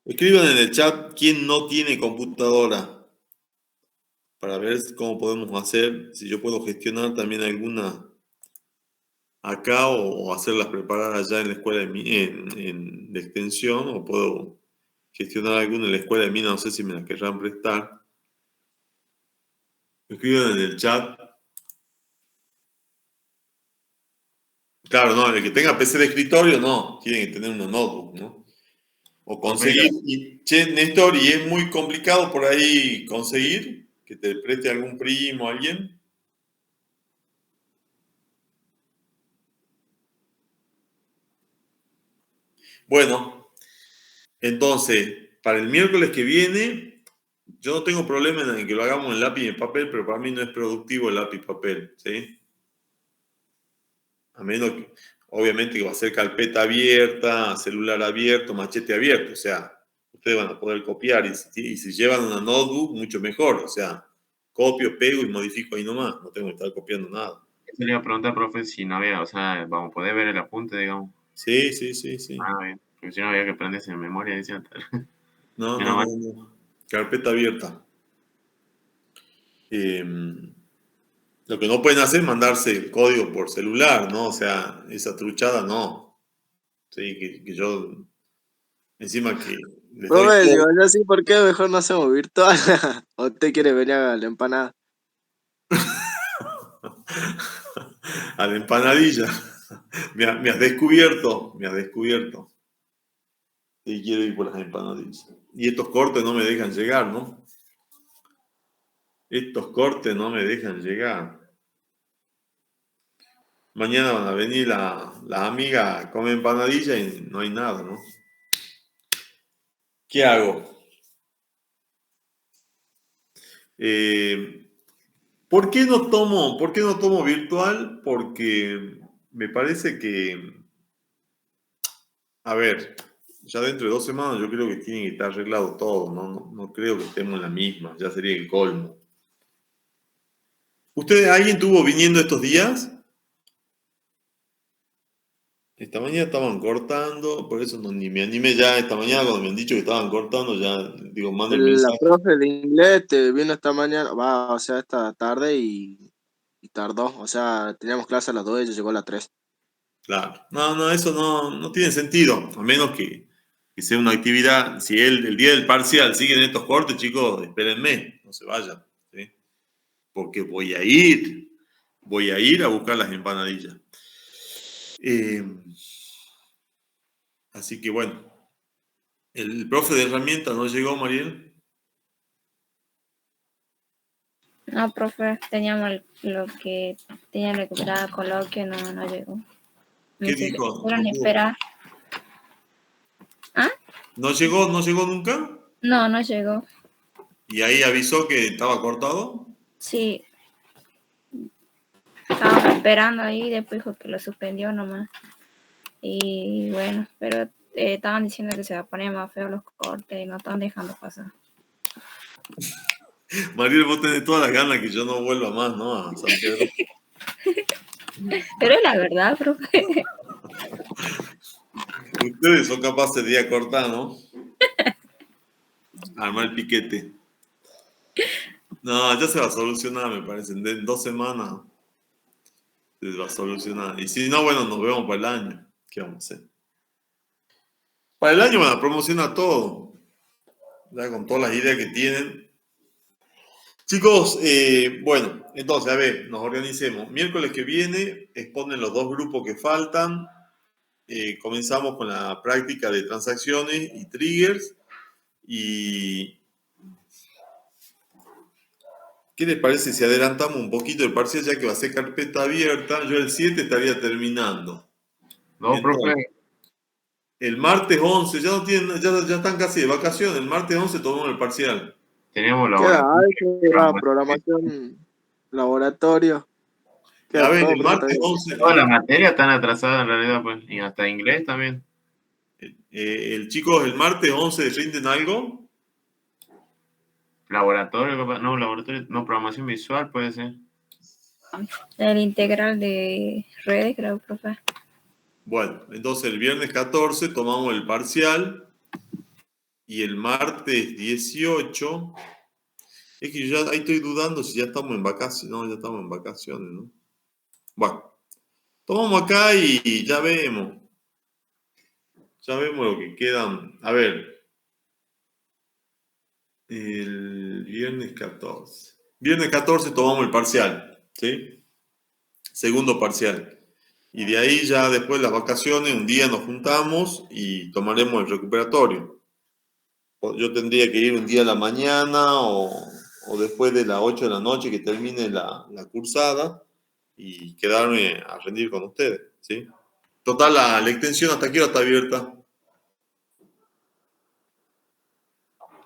Escriban en el chat quién no tiene computadora para ver cómo podemos hacer, si yo puedo gestionar también alguna acá o hacerlas preparar allá en la escuela de extensión, o puedo gestionar alguna en la escuela de mina, no sé si me la querrán prestar. Escriban en el chat. Claro, no, el que tenga PC de escritorio, no, tiene que tener una notebook, ¿no? O conseguir, che, Néstor, y es muy complicado por ahí conseguir que te preste algún primo, alguien. Bueno, entonces, para el miércoles que viene, yo no tengo problema en que lo hagamos en lápiz y en papel, pero para mí no es productivo el lápiz y papel, ¿sí? A menos que, obviamente, que va a ser carpeta abierta, celular abierto, machete abierto, o sea, ustedes van a poder copiar y si llevan una notebook, mucho mejor, o sea, copio, pego y modifico ahí nomás, no tengo que estar copiando nada. Yo le iba a preguntar, profe, si no había, o sea, vamos a poder ver el apunte, digamos. Sí, sí, sí, sí. Ah, bien. Porque si no había que aprenderse en memoria, decía. No, Menos no, mal. no, no. Carpeta abierta. Lo que no pueden hacer es mandarse el código por celular, ¿no? O sea, esa truchada no. Sí, que yo, encima que les doy Profe, si todo vaya así, ¿por qué mejor no hacemos virtual? ¿O usted quiere venir a la empanada? a la empanadilla. Me has descubierto, me has descubierto. Y quiero ir por las empanadillas. Y estos cortes no me dejan llegar, ¿no? Estos cortes no me dejan llegar. Mañana van a venir las amigas a comer empanadilla y no hay nada, ¿no? ¿Qué hago? ¿Por qué no tomo virtual? Porque me parece que, a ver, ya dentro de 2 semanas yo creo que tiene que estar arreglado todo, ¿no? No creo que estemos en la misma, ya sería el colmo. ¿Alguien estuvo viniendo estos días? Esta mañana estaban cortando, por eso ni me animé ya. Esta mañana cuando me han dicho que estaban cortando, ya digo, mando el La mensaje. profe de inglés te vino esta mañana, o sea, esta tarde y tardó. O sea, teníamos clase a las 2 y ella llegó a las 3. Claro. No, eso no tiene sentido, a menos que sea una actividad. Si el día del parcial siguen estos cortes, chicos, espérenme, no se vayan, ¿sí? Porque voy a ir a buscar las empanadillas. Así que bueno, el profe de herramientas no llegó, Mariel. No, profe, teníamos lo que tenía recuperado coloquio, no llegó. ¿Qué dijo? Fueron a esperar. ¿Ah? ¿No llegó nunca? No llegó. ¿Y ahí avisó que estaba cortado? Sí, estábamos esperando ahí, después dijo que lo suspendió nomás. Y bueno, pero estaban diciendo que se va a poner más feo los cortes y no estaban dejando pasar. Mariel, vos tenés todas las ganas que yo no vuelva más, ¿no? A San Pedro. Pero es la verdad, profe. Ustedes son capaces de ir a cortar, ¿no? Armar el piquete. No, ya se va a solucionar, me parece. En 2 semanas se va a solucionar. Y si no, bueno, nos vemos para el año. ¿Qué vamos a hacer? Para el año van a promocionar todo. Ya con todas las ideas que tienen. Chicos, bueno, entonces, a ver, nos organicemos. Miércoles que viene exponen los 2 grupos que faltan. Comenzamos con la práctica de transacciones y triggers. Y ¿qué les parece si adelantamos un poquito el parcial ya que va a ser carpeta abierta? Yo el 7 estaría terminando. No, profe. Entonces, el martes 11, ya, no tienen, ya están casi de vacaciones. El martes 11 tomamos el parcial. Tenemos Queda la álgebra, programación, laboratorio. A Queda ver, todo el por martes todavía. 11, todas las materias están atrasadas en realidad, pues, y hasta inglés también. chicos, el martes 11 rinden algo. Laboratorio, no, programación visual puede ser. El integral de redes, creo, profe. Bueno, entonces el viernes 14 tomamos el parcial y el martes 18, es que yo ya ahí estoy dudando si ya estamos en vacaciones, no, ya estamos en vacaciones, ¿no? Bueno, tomamos acá y ya vemos lo que quedan. A ver, el viernes 14. Viernes 14 tomamos el parcial, ¿sí? Segundo parcial. Y de ahí ya después de las vacaciones, un día nos juntamos y tomaremos el recuperatorio. Yo tendría que ir un día a la mañana o después de las 8 de la noche que termine la cursada y quedarme a rendir con ustedes, ¿sí? Total, la extensión hasta aquí está abierta.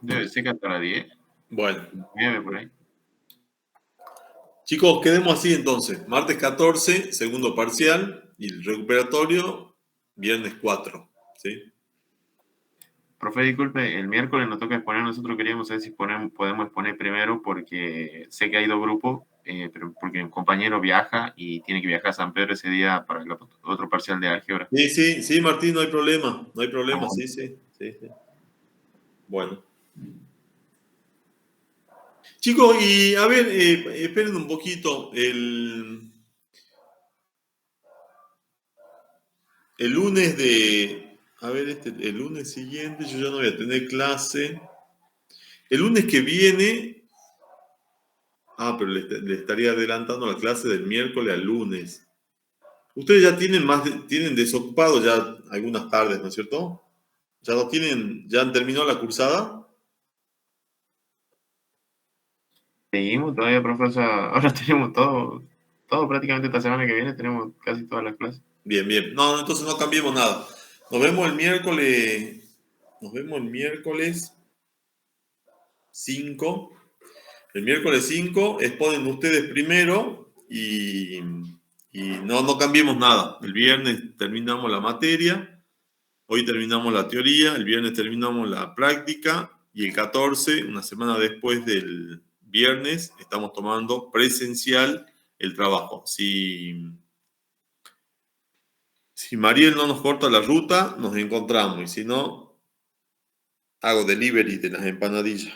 Debe ser que hasta las 10, Bueno, 9 por ahí. chicos, quedemos así entonces. Martes 14, segundo parcial y el recuperatorio, viernes 4, ¿sí? Profe, disculpe, el miércoles nos toca exponer. Nosotros queríamos saber si podemos exponer primero porque sé que hay 2 grupos, pero porque un compañero viaja y tiene que viajar a San Pedro ese día para el otro parcial de álgebra. Sí, Martín, no hay problema, sí. Bueno. Chicos, y a ver, esperen un poquito. El lunes el lunes siguiente yo ya no voy a tener clase. El lunes que viene, pero le estaría adelantando la clase del miércoles al lunes. Ustedes ya tienen desocupado ya algunas tardes, ¿no es cierto? ¿Ya han terminado la cursada? Seguimos todavía, profesor. Ahora tenemos todo prácticamente esta semana que viene, tenemos casi todas las clases. Bien. No, entonces no cambiemos nada. Nos vemos el miércoles 5. El miércoles 5 exponen ustedes primero y no cambiemos nada. El viernes terminamos la materia, hoy terminamos la teoría, el viernes terminamos la práctica y el 14, una semana después del viernes, estamos tomando presencial el trabajo. Si Mariel no nos corta la ruta, nos encontramos y si no, hago delivery de las empanadillas.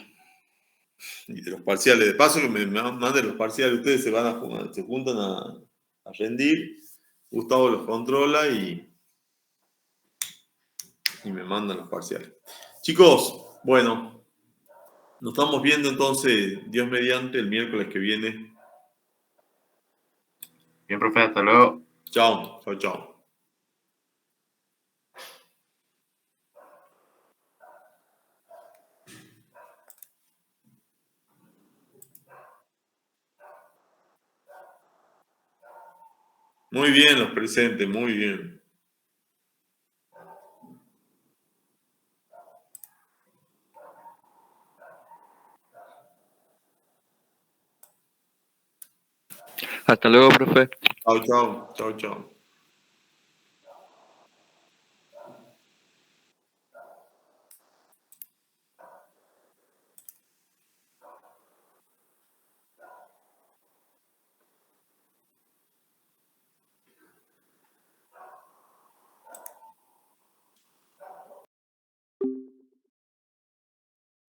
Y de los parciales, de paso que me manden los parciales, ustedes se juntan a rendir, Gustavo los controla y me mandan los parciales. Chicos, bueno, nos estamos viendo entonces, Dios mediante, el miércoles que viene. Bien, profe, hasta luego. Chao. Muy bien los presentes, muy bien. Hasta luego, profe. Chao.